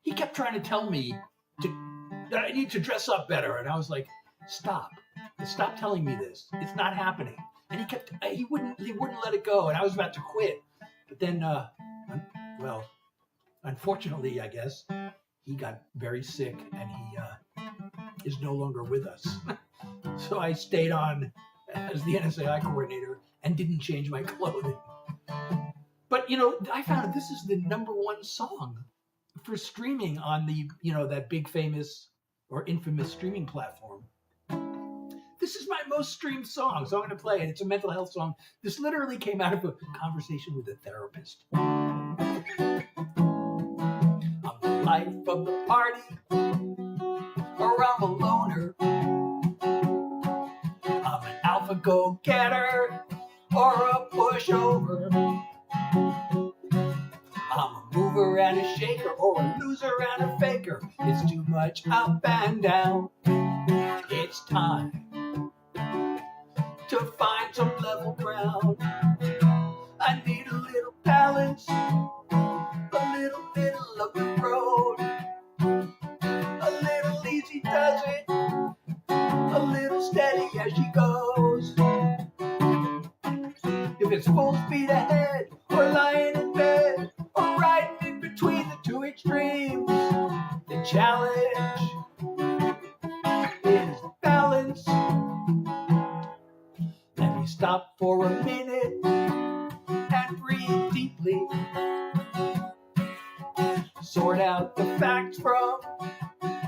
he kept trying to tell me that I need to dress up better. And I was like, stop telling me this. It's not happening. And he wouldn't let it go. And I was about to quit. But then, well, unfortunately, I guess, he got very sick and he is no longer with us. So I stayed on as the NSAI coordinator and didn't change my clothing. But, you know, I found this is the #1 song for streaming on the, you know, that big famous or infamous streaming platform. This is my most streamed song, so I'm going to play it. It's a mental health song. This literally came out of a conversation with a therapist. I'm the life of the party, or I'm a loner. I'm an alpha go-getter, or a pushover. I'm a mover and a shaker, or a loser and a faker. It's too much up and down. It's time to find some level ground. I need a little balance, a little middle of the road. A little easy does it, a little steady as she goes. If it's full speed ahead, or lying in bed, or riding in between the two extremes, the challenge is balance. Let me stop for a minute and breathe deeply. sort out the facts from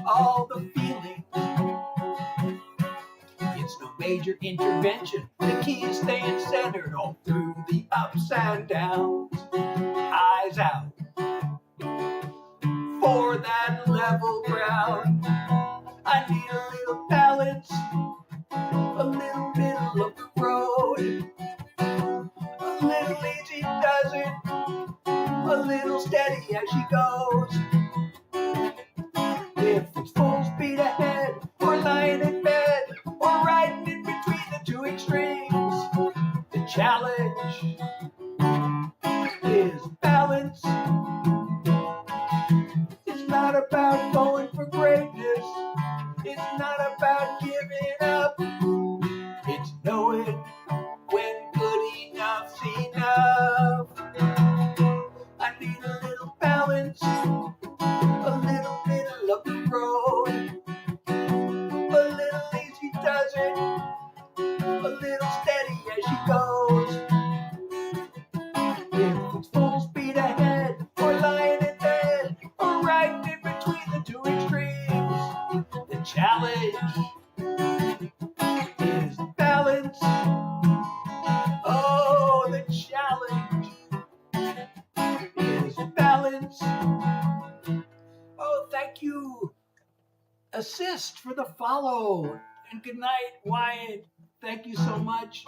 all the feelings. It's no major intervention. The key is staying centered all through the ups and downs. Eyes out for that level ground. I need a little balance, a little middle of the road. A little easy does it, a little steady as she goes. If it's full speed ahead, or lying in bed, or riding in between the two extremes, the challenge is balance. It's not about going for greatness, it's not about giving up, it's knowing when good enough's enough. I need a little balance, a little middle of the road. A little easy does it, a little steady as she goes. If it's full speed ahead, or lying in bed, or riding in between the two extremes, the challenge is balance. Oh, the challenge is balance. Oh, thank you, Assist, for the follow. And good night, Wyatt. Thank you so much.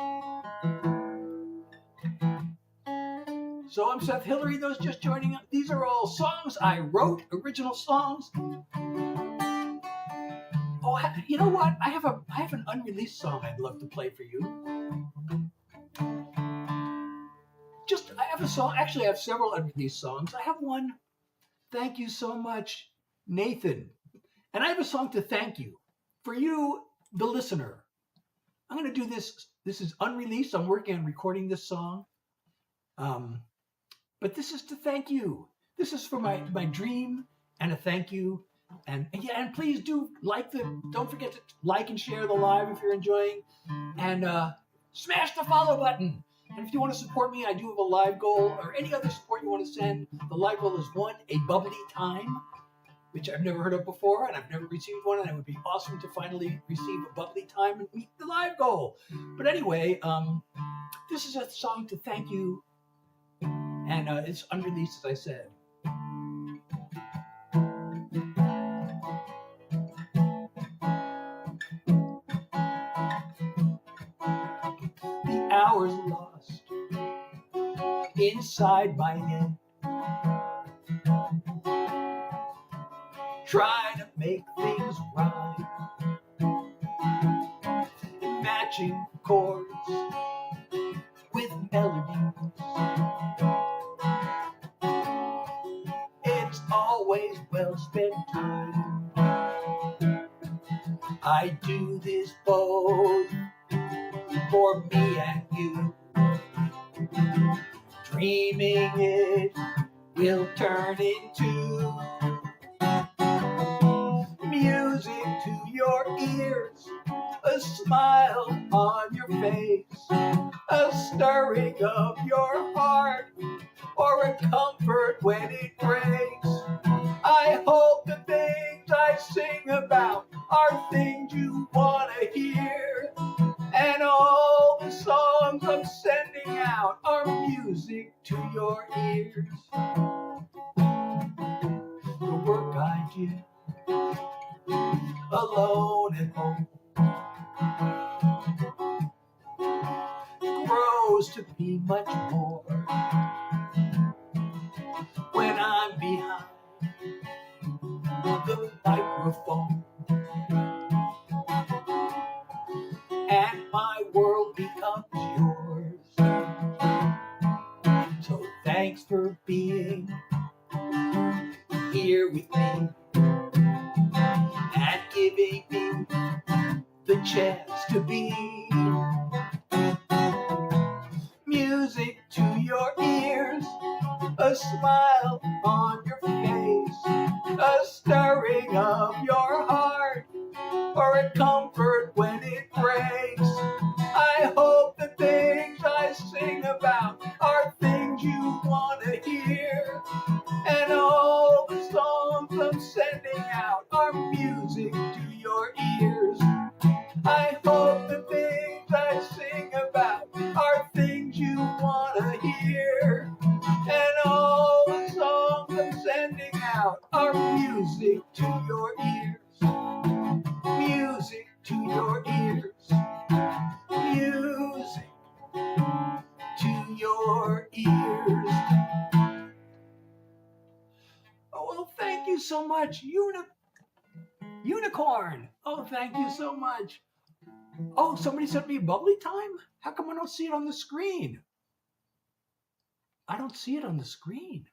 So I'm Seth Hillary. Those just joining up. These are all songs I wrote, original songs. Oh, you know what? I have an unreleased song I'd love to play for you. I have a song. Actually, I have several unreleased songs. I have one. Thank you so much, Nathan. And I have a song to thank you. For you, the listener. I'm going to do this. This is unreleased. I'm working on recording this song. But this is to thank you. This is for my dream and a thank you. And please don't forget to like and share the live if you're enjoying. And smash the follow button. And if you want to support me, I do have a live goal, or any other support you want to send. The live goal is a bubbly time, which I've never heard of before, and I've never received one, and it would be awesome to finally receive a bubbly time and meet the live goal. But anyway, this is a song to thank you, and it's unreleased, as I said. The hours lost inside my head, trying to make things right, matching chords with melodies. It's always well spent time. I do this both for me and you, dreaming it will turn into music to your ears, a smile on your face, a stirring of your heart, or a comfort when it breaks. I hope the things I sing about are things you want to hear, and all the songs I'm sending out are music to your ears. The work I did alone at home grows to be much more when I'm behind the microphone, and my world becomes yours. So thanks for being here with me and giving me the chance to be music to your ears, a smile on your face, a stirring of your heart, or a comfort when it breaks. I hope the things I sing about are things you want to hear, and all the you so much. Unicorn. Oh, thank you so much. Oh, somebody sent me bubbly time? How come I don't see it on the screen? I don't see it on the screen.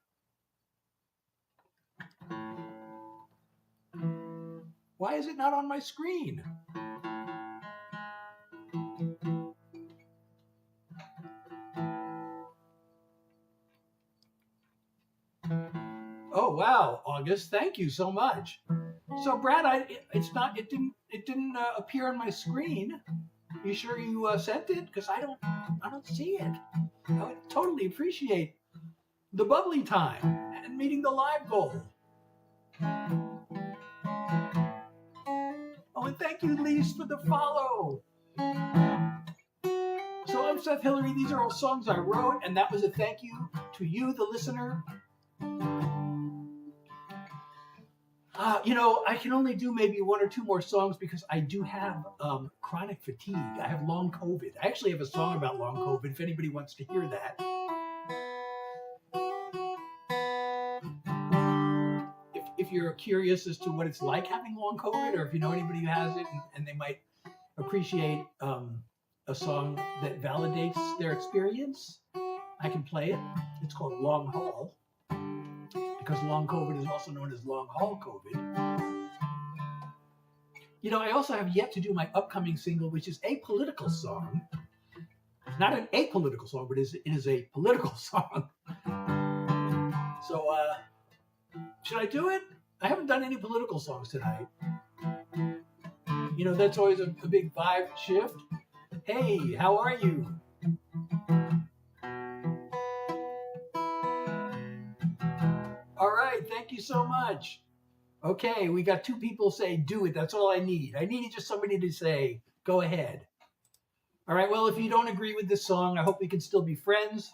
Why is it not on my screen? Oh wow, August, thank you so much. So Brad, it didn't appear on my screen. You sure you sent it? Because I don't see it. I would totally appreciate the bubbly time and meeting the live goal. Oh, and thank you, Lise, for the follow. So I'm Seth Hillary. These are all songs I wrote, and that was a thank you to you, the listener. I can only do maybe one or two more songs because I do have chronic fatigue. I have long COVID. I actually have a song about long COVID if anybody wants to hear that. If you're curious as to what it's like having long COVID, or if you know anybody who has it and they might appreciate a song that validates their experience, I can play it. It's called Long Haul, because long COVID is also known as long haul COVID. I also have yet to do my upcoming single, which is a political song. Not an apolitical song, but it is a political song. So, should I do it? I haven't done any political songs tonight. That's always a big vibe shift. Hey, how are you? All right, thank you so much. Okay, we got two people say, do it. That's all I need. I need just somebody to say, go ahead. All right, well, if you don't agree with this song, I hope we can still be friends.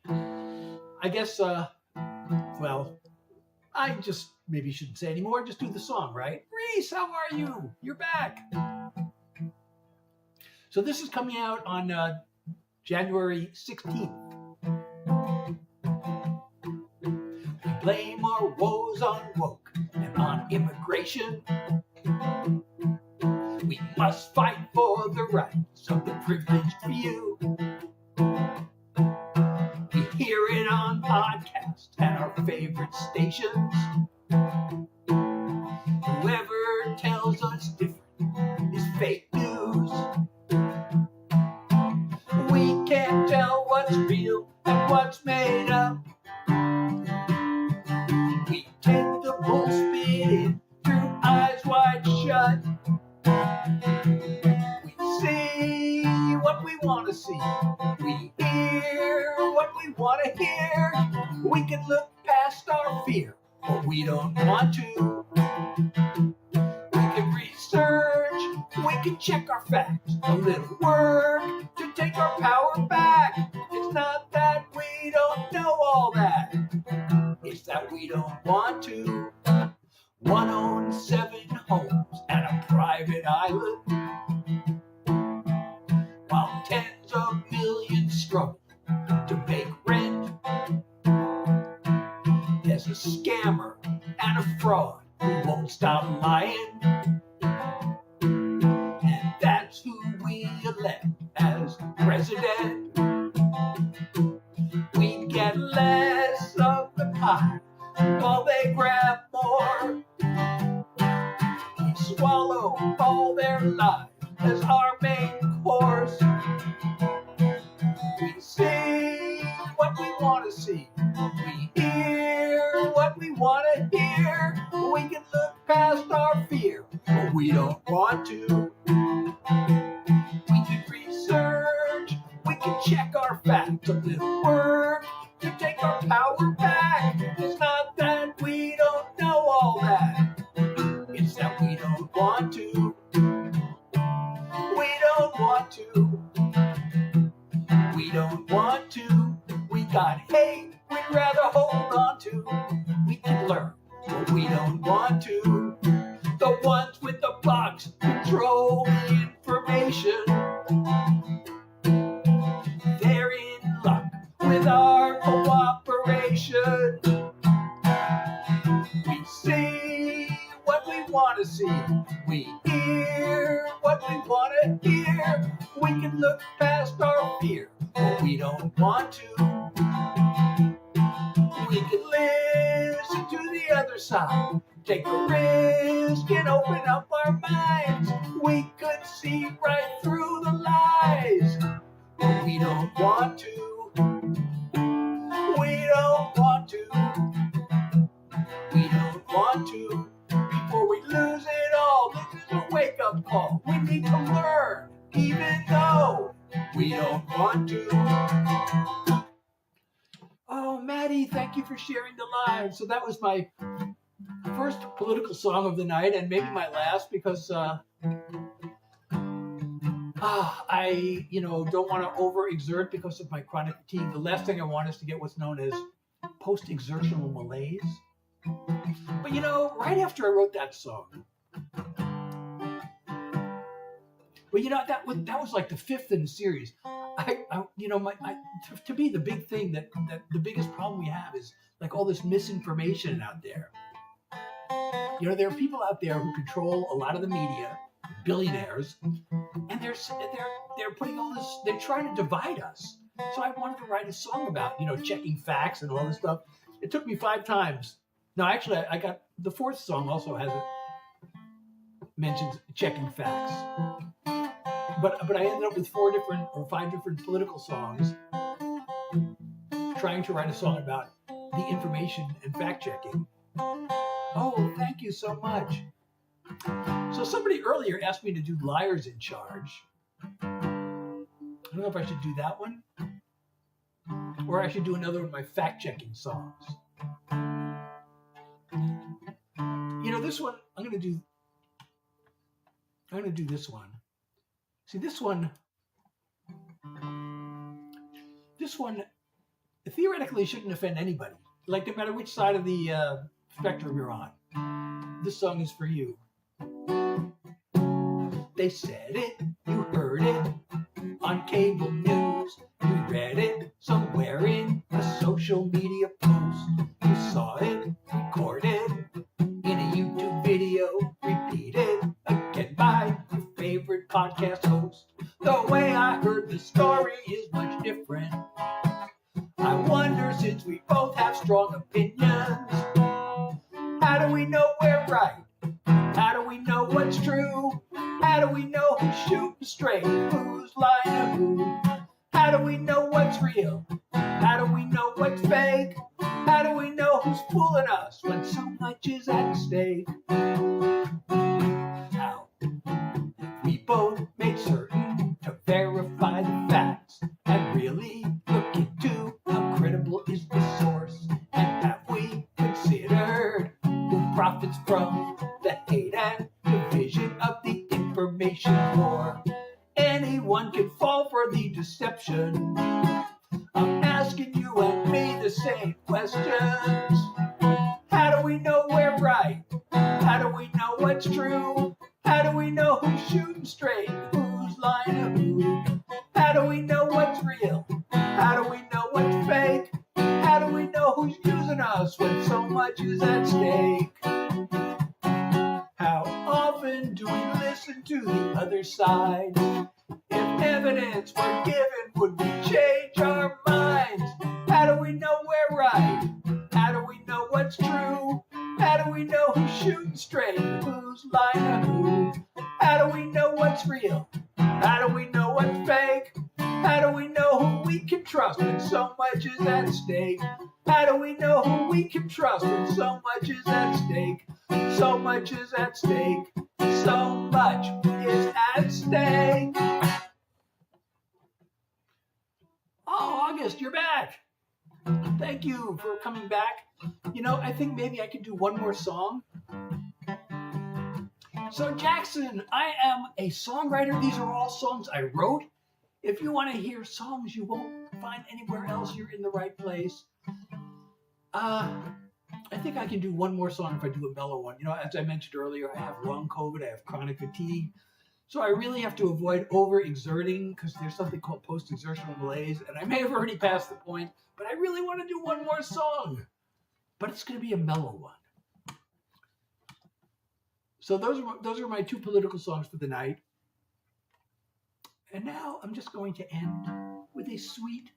I guess, I just maybe shouldn't say anymore. Just do the song, right? Reese, how are you? You're back. So this is coming out on January 16th. We blame our woes on woke and on immigration. We must fight for the rights of the privileged few. We hear it on podcasts and our favorite stations. Whoever tells us different is fake news. We can't tell what's real and what's made up. We take the bull spit through eyes wide shut. We see what we want to see. We hear what we want to hear. We can look past our fear, but we don't want to. We can research, we can check our facts. A little work to take our power back. It's not that we don't know all that. It's that we don't want to. One owns 7 homes and a private island, while tens of millions struggle to make rent. There's a scammer and a fraud who won't stop lying, and that's who we elect as president. We get less of the pie while they grab more. We swallow all their lies as our main course. We see what we want to see. We hear what we want to hear. We can look past our fear, but we don't want to. We can research, we can check our facts. A little work to take our power back. It's not that we don't know all that. It's that we don't want to. We don't want to. We don't want to. We got hate we'd rather hold on to. We can learn, but we don't want to. The ones with the box control the information. They're in luck with our cooperation. don't want to. We can listen to the other side, take a risk and open up our minds. We could see right through the lies, but we don't want to. We don't want to. We don't want to. Before we lose it all, this is a wake-up call. We need to learn, even though we don't want to. Oh, Maddie, thank you for sharing the live. So that was my first political song of the night, and maybe my last, because I, don't want to overexert because of my chronic fatigue. The last thing I want is to get what's known as post-exertional malaise. But right after I wrote that song, that was like the fifth in the series. To me, the big thing that the biggest problem we have is like all this misinformation out there. There are people out there who control a lot of the media, billionaires, and they're putting all this. They're trying to divide us. So I wanted to write a song about checking facts and all this stuff. It took me 5 times. No, actually, I got the fourth song also has mentions checking facts. But I ended up with 4 different or 5 different political songs, trying to write a song about the information and fact checking. Oh, thank you so much. So somebody earlier asked me to do Liars in Charge. I don't know if I should do that one, or I should do another of my fact checking songs. This one, I'm going to do this one. See, this one theoretically shouldn't offend anybody. Like, no matter which side of the spectrum you're on. This song is for you. They said it, you heard it on cable news. You read it somewhere in a social media post. You saw it recorded in a YouTube video, repeated again by your favorite podcast host. The way I heard the story is much different. I wonder, since we both have strong opinions, how do we know we're right? How do we know what's true? How do we know who's shooting straight? Who's lying to who? How do we know what's real? How do we know what's fake? How do we know who's fooling us when so much is at stake? How we both made certain to verify the facts and really look into how credible is the source? And have we considered who profits from the hate and division of the information war? Anyone can fall for the deception. I'm asking you and me the same questions. How do we know we're right? How do we know what's true? How do we know who's shooting straight? Who's lying to who? How do we know what's real? How do we know what's fake? How do we know who's using us when so much is at stake? How often do we listen to the other side? If evidence were given, would we change our minds? How do we know we're right? How do we know what's true? How do we know who's shooting straight? Who's lying to who? How do we know what's real? How do we know what's fake? How do we know who we can trust when so much is at stake? How do we know who we can trust when so much is at stake? So much is at stake. So much is at stake. Oh, August, you're back. Thank you for coming back. I think maybe I could do one more song. So, Jackson, I am a songwriter. These are all songs I wrote. If you want to hear songs you won't find anywhere else, you're in the right place. I think I can do one more song if I do a mellow one. As I mentioned earlier, I have long COVID, I have chronic fatigue. So I really have to avoid overexerting because there's something called post-exertional malaise, and I may have already passed the point, but I really want to do one more song. But it's going to be a mellow one. So those are my 2 political songs for the night. And now I'm just going to end with a sweet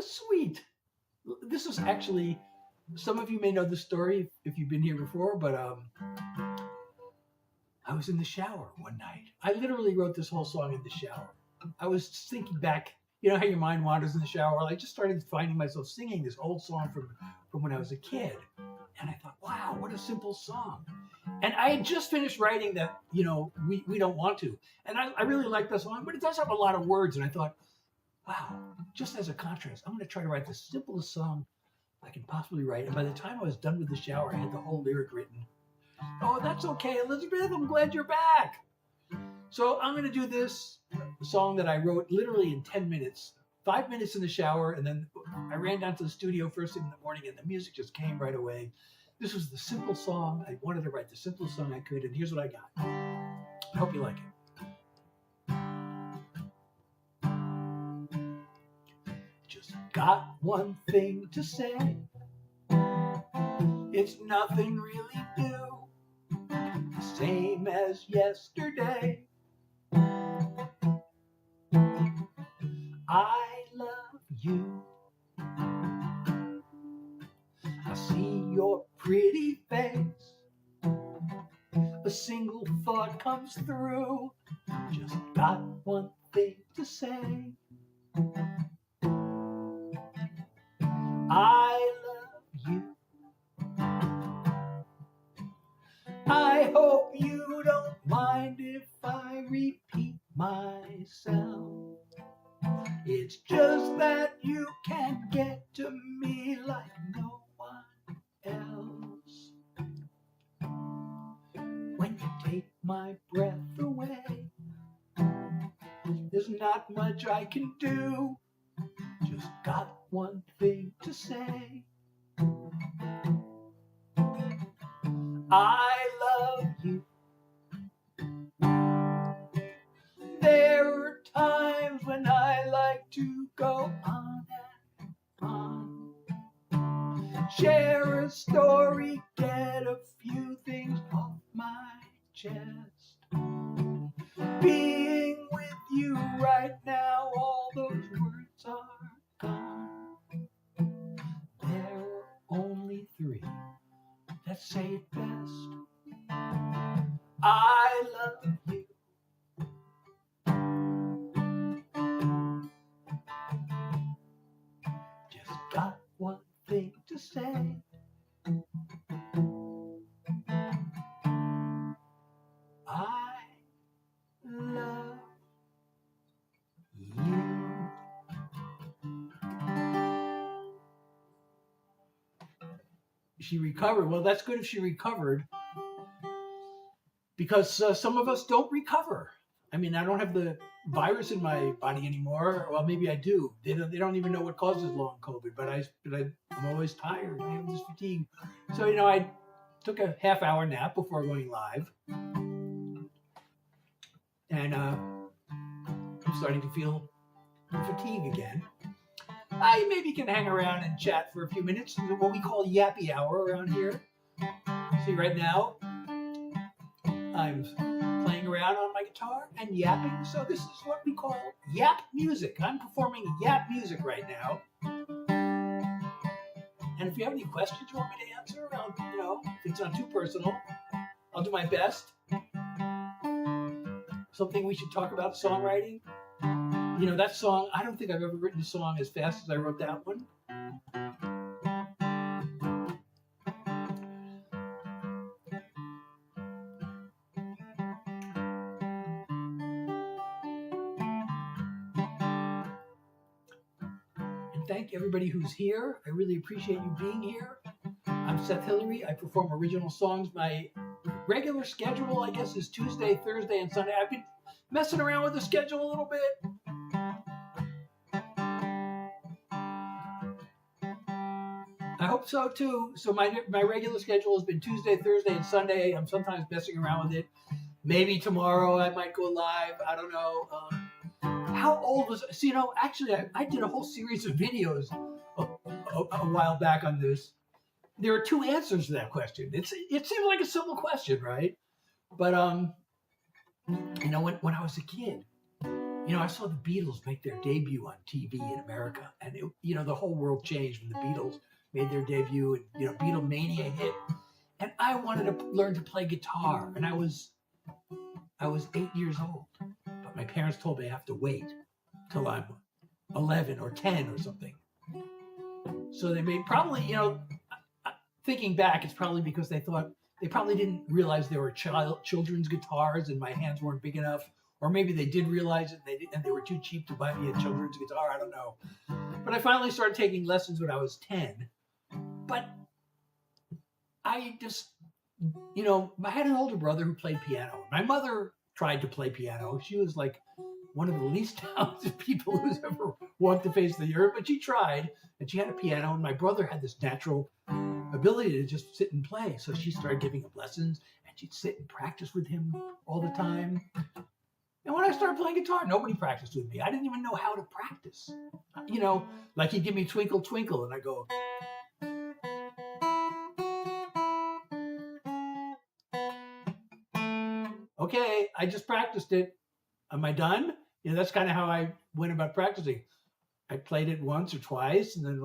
Sweet. This is actually, some of you may know the story if you've been here before, but I was in the shower one night. I literally wrote this whole song in the shower. I was thinking back, you know how your mind wanders in the shower? I just started finding myself singing this old song from when I was a kid. And I thought, wow, what a simple song. And I had just finished writing that, you know, we don't want to. And I really like that song, but it does have a lot of words. And I thought, wow, just as a contrast, I'm going to try to write the simplest song I can possibly write. And by the time I was done with the shower, I had the whole lyric written. Oh, that's okay, Elizabeth. I'm glad you're back. So I'm going to do this song that I wrote literally in 10 minutes, 5 minutes in the shower. And then I ran down to the studio first thing in the morning and the music just came right away. This was the simple song. I wanted to write the simplest song I could. And here's what I got. I hope you like it. Just got one thing to say. It's nothing really new. Same as yesterday. I love you. I see your pretty face. A single thought comes through. Just got one thing to say. I love you. I hope you don't mind if I repeat myself. It's just that you can't get to me like no one else. When you take my breath away, there's not much I can do. Just got one thing to say. I love you. There are times when I like to go on and on. Share a story, get a few things off my chest. Being with you right now, all those words are gone. There are only three that say it best. I love you. Just got one thing to say. I love you. She recovered. Well, that's good if she recovered, because some of us don't recover. I mean, I don't have the virus in my body anymore. Well, maybe I do. They don't even know what causes long COVID, but I'm always tired. I have this fatigue. So, you know, I took a half-hour nap before going live. And I'm starting to feel fatigue again. I maybe can hang around and chat for a few minutes, what we call yappy hour around here. See, right now, I'm playing around on my guitar and yapping, so this is what we call yap music. I'm performing yap music right now. And if you have any questions you want me to answer around, you know, if it's not too personal, I'll do my best. Something we should talk about, songwriting. You know, that song, I don't think I've ever written a song as fast as I wrote that one. And thank everybody who's here. I really appreciate you being here. I'm Seth Hillary. I perform original songs. My regular schedule, I guess, is Tuesday, Thursday, and Sunday. I've been messing around with the schedule a little bit. I hope so too. So my regular schedule has been Tuesday, Thursday, and Sunday. I'm sometimes messing around with it. Maybe tomorrow I might go live. I don't know. How old was it? So, you know, actually, I did a whole series of videos a while back on this. There are two answers to that question. It seems like a simple question, right? But you know, when I was a kid, you I saw the Beatles make their debut on TV in America, and the whole world changed when the Beatles made their debut, and Beatlemania hit, and I wanted to learn to play guitar, and I was 8 years old, but my parents told me I have to wait till I'm 11 or 10 or something. So they made probably, thinking back, it's probably because they probably didn't realize there were children's guitars and my hands weren't big enough. Or maybe they did realize it and they were too cheap to buy me a children's guitar. I don't know. But I finally started taking lessons when I was 10. But I just, I had an older brother who played piano. My mother tried to play piano. She was like one of the least talented people who's ever walked the face of the earth, but she tried, and she had a piano, and my brother had this natural ability to just sit and play. So she started giving him lessons, and she'd sit and practice with him all the time. And when I started playing guitar, nobody practiced with me. I didn't even know how to practice. Like he'd give me Twinkle, Twinkle, and I go, okay, I just practiced it. Am I done? That's kind of how I went about practicing. I played it once or twice, and then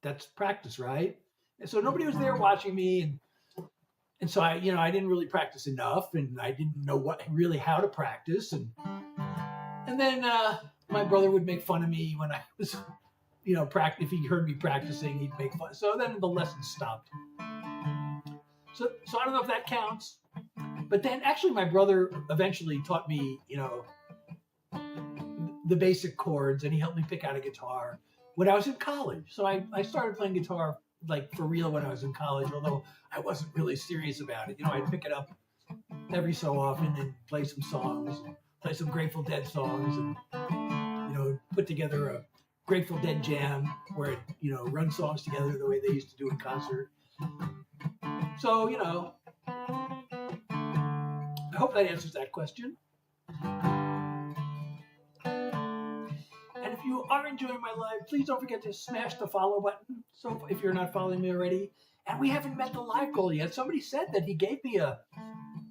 that's practice, right? And so nobody was there watching me, and so I didn't really practice enough, and I didn't know how to practice, and then my brother would make fun of me when I was, if he heard me practicing, he'd make fun. So then the lesson stopped. So I don't know if that counts, but then actually my brother eventually taught me, the basic chords, and he helped me pick out a guitar when I was in college. So I started playing guitar for real when I was in college, although I wasn't really serious about it. I'd pick it up every so often and play some songs, play some Grateful Dead songs, and put together a Grateful Dead jam where run songs together the way they used to do in concert. So I hope that answers that question. And if you are enjoying my live, please don't forget to smash the follow button. So if you're not following me already, and we haven't met the live goal yet. Somebody said that he gave me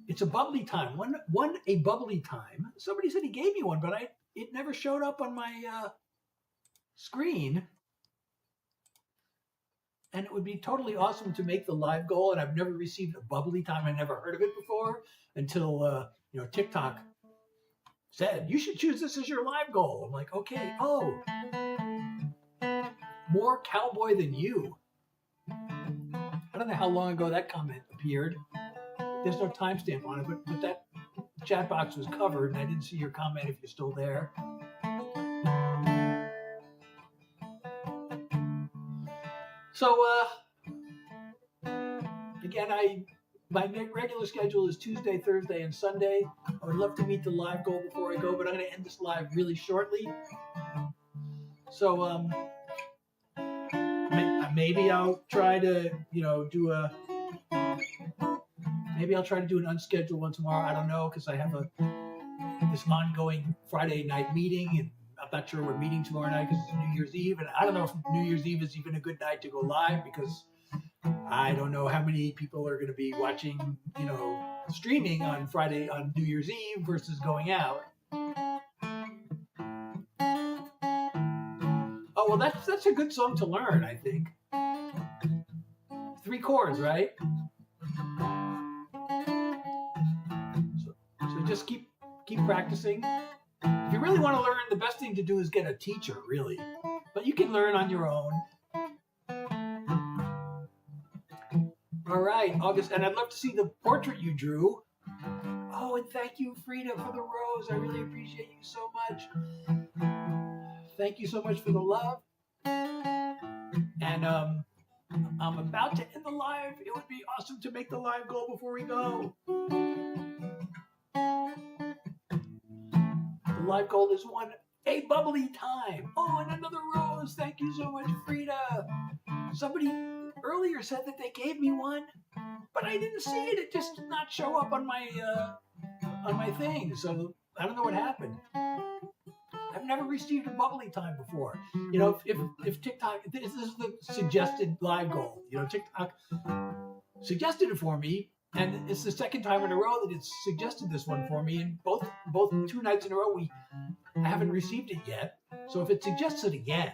it's a bubbly time. A bubbly time. Somebody said he gave me one, but it never showed up on my screen. And it would be totally awesome to make the live goal. And I've never received a bubbly time. I never heard of it before until TikTok said, you should choose this as your live goal. I'm like, okay. Oh, more cowboy than you. I don't know how long ago that comment appeared. There's no timestamp on it, but that chat box was covered, and I didn't see your comment if you're still there. So, again, my regular schedule is Tuesday, Thursday, and Sunday. I would love to meet the live goal before I go, but I'm going to end this live really shortly. So, maybe I'll try to, maybe I'll try to do an unscheduled one tomorrow. I don't know, because I have this ongoing Friday night meeting, and I'm not sure we're meeting tomorrow night because it's New Year's Eve, and I don't know if New Year's Eve is even a good night to go live because I don't know how many people are going to be watching, streaming on Friday on New Year's Eve versus going out. Oh, well, that's a good song to learn, I think. 3 chords, right? So just keep practicing. If you really want to learn, the best thing to do is get a teacher, really. But you can learn on your own. All right, August, and I'd love to see the portrait you drew. Oh, and thank you, Frida, for the rose. I really appreciate you so much. Thank you so much for the love. And I'm about to end the live. It would be awesome to make the live goal before we go. The live goal is a bubbly time. Oh, and another rose. Thank you so much, Frida. Somebody earlier said that they gave me one, but I didn't see it. It just did not show up on my thing. So I don't know what happened. I've never received a bubbly time before. If TikTok, this is the suggested live goal. TikTok suggested it for me, And it's the second time in a row that it's suggested this one for me. And both 2 nights in a row, I haven't received it yet. So if it suggests it again,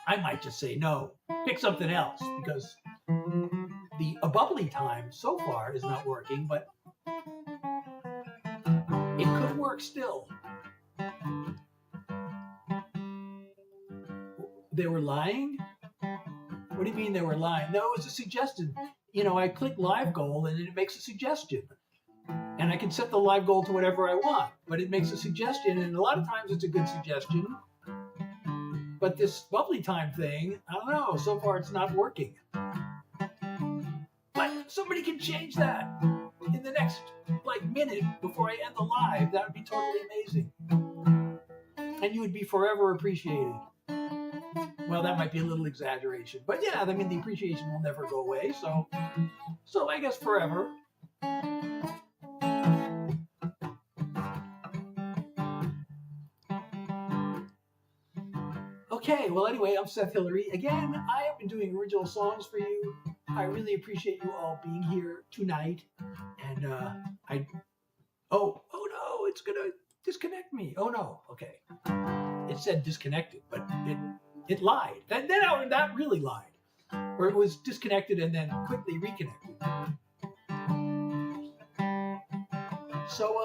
I might just say no, pick something else, because a bubbly time so far is not working, but it could work still. They were lying? What do you mean they were lying? No, it was a suggestion. I click live goal and it makes a suggestion. And I can set the live goal to whatever I want, but it makes a suggestion, and a lot of times it's a good suggestion. But this bubbly time thing, I don't know, so far it's not working. But somebody can change that in the next minute before I end the live. That would be totally amazing. And you would be forever appreciated. Well, that might be a little exaggeration, but yeah, the appreciation will never go away, so I guess forever. Okay, well, anyway, I'm Seth Hillary. Again, I have been doing original songs for you. I really appreciate you all being here tonight. And oh no, it's gonna disconnect me. Oh no, okay. It said disconnected, but it lied. That really lied. Or it was disconnected and then quickly reconnected. So,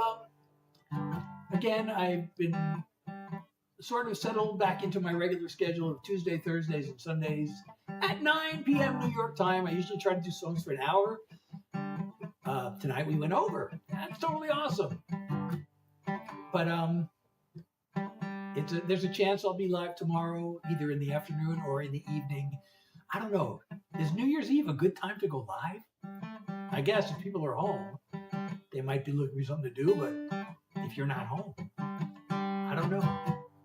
again, I've been sort of settled back into my regular schedule of Tuesday, Thursdays, and Sundays at 9 p.m. New York time. I usually try to do songs for an hour. Tonight we went over. That's totally awesome. But there's a chance I'll be live tomorrow, either in the afternoon or in the evening. I don't know. Is New Year's Eve a good time to go live? I guess if people are home, they might be looking for something to do, but if you're not home, I don't know.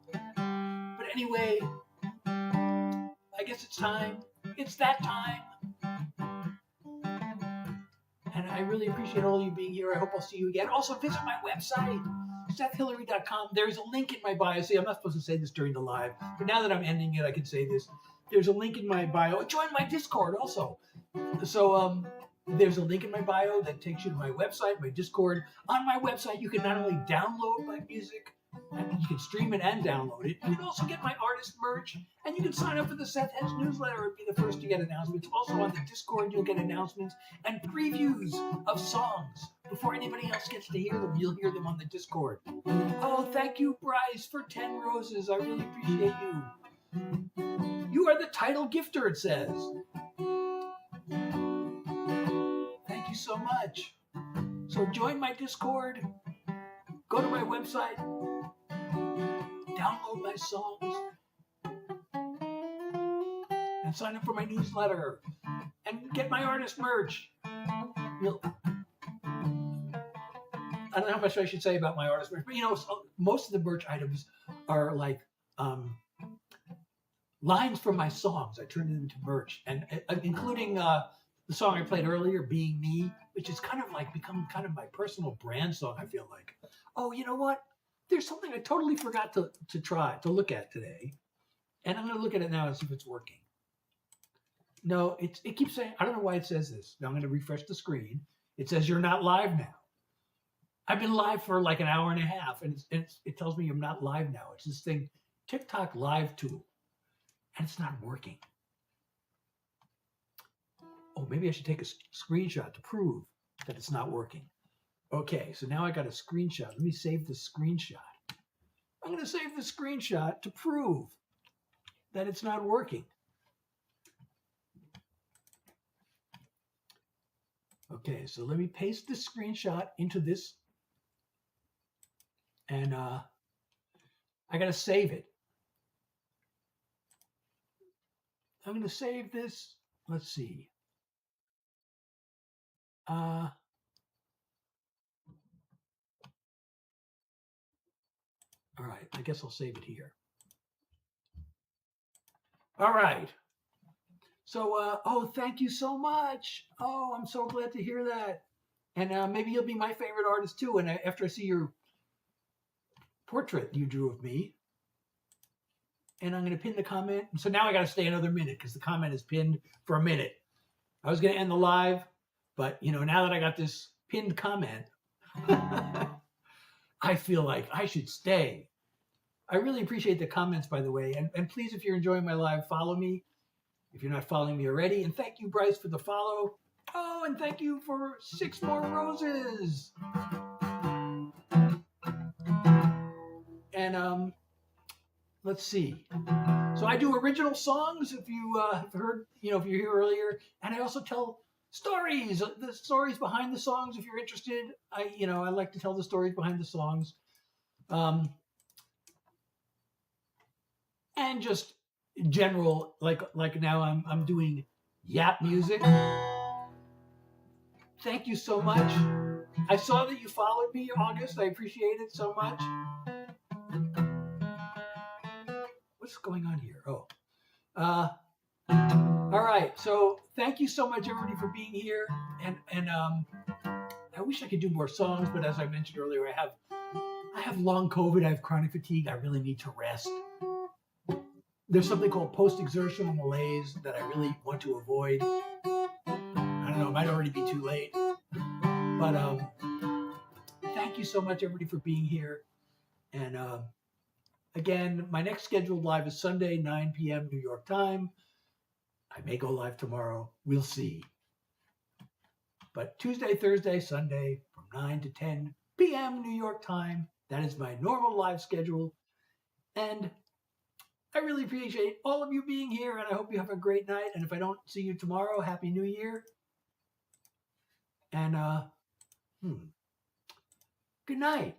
But anyway, I guess it's time. It's that time. And I really appreciate all of you being here. I hope I'll see you again. Also, visit my website, SethHillary.com. There's a link in my bio. See, I'm not supposed to say this during the live, but now that I'm ending it, I can say this. There's a link in my bio. Join my Discord also. So, there's a link in my bio that takes you to my website, my Discord. On my website, you can not only download my music, and you can stream it and download it. You can also get my artist merch, and you can sign up for the Seth Hedge newsletter and be the first to get announcements. Also on the Discord, you'll get announcements and previews of songs before anybody else gets to hear them. You'll hear them on the Discord. Oh, thank you, Bryce, for 10 roses. I really appreciate you. You are the title gifter, it says. Thank you so much. So join my Discord. Go to my website. Download my songs. And sign up for my newsletter. And get my artist merch. I don't know how much I should say about my artist merch, but most of the merch items are like lines from my songs. I turned them into merch, and including the song I played earlier, "Being Me," which is kind of like become kind of my personal brand song. I feel like, oh, you know what? There's something I totally forgot to look at today, and I'm going to look at it now and see if it's working. No, it keeps saying, I don't know why it says this. Now I'm going to refresh the screen. It says you're not live now. I've been live for like an hour and a half, and it tells me I'm not live now. It's this thing, TikTok Live tool, and it's not working. Oh, maybe I should take a screenshot to prove that it's not working. Okay, so now I got a screenshot. Let me save the screenshot. I'm going to save the screenshot to prove that it's not working. Okay, so let me paste this screenshot into this. And I got to save it. I'm going to save this. Let's see. All right, I guess I'll save it here. All right. So, oh, thank you so much. Oh, I'm so glad to hear that. And maybe you'll be my favorite artist too. And after I see your portrait you drew of me, and I'm going to pin the comment. So now I got to stay another minute because the comment is pinned for a minute. I was going to end the live, but now that I got this pinned comment. I feel like I should stay. I really appreciate the comments, by the way. And please, if you're enjoying my live, follow me if you're not following me already. And thank you, Bryce, for the follow. Oh, and thank you for 6 more roses. And let's see. So I do original songs. If you have heard, if you're here earlier, and I also tell stories, the stories behind the songs. If you're interested, I like to tell the stories behind the songs, and just general, like now I'm doing Yap music. Thank you so much. I saw that you followed me, August. I appreciate it so much. What's going on here? Oh, all right. So thank you so much, everybody, for being here. And I wish I could do more songs, but as I mentioned earlier, I have long COVID. I have chronic fatigue. I really need to rest. There's something called post-exertional malaise that I really want to avoid. I don't know. It might already be too late. But thank you so much, everybody, for being here. And again, my next scheduled live is Sunday, 9 p.m. New York time. I may go live tomorrow. We'll see. But Tuesday, Thursday, Sunday, from 9 to 10 p.m. New York time. That is my normal live schedule. And I really appreciate all of you being here, and I hope you have a great night. And if I don't see you tomorrow, Happy New Year. And good night.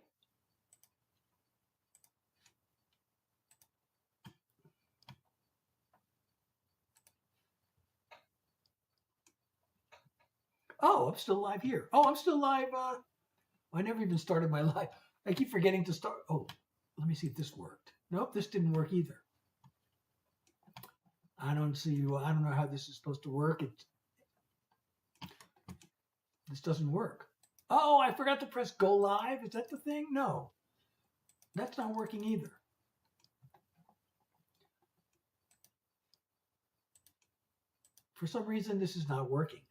Oh, I'm still live here. Oh, I'm still live. I never even started my live. I keep forgetting to start. Oh, let me see if this worked. Nope, this didn't work either. I don't know how this is supposed to work. This doesn't work. Oh, I forgot to press go live. Is that the thing? No, that's not working either. For some reason, this is not working.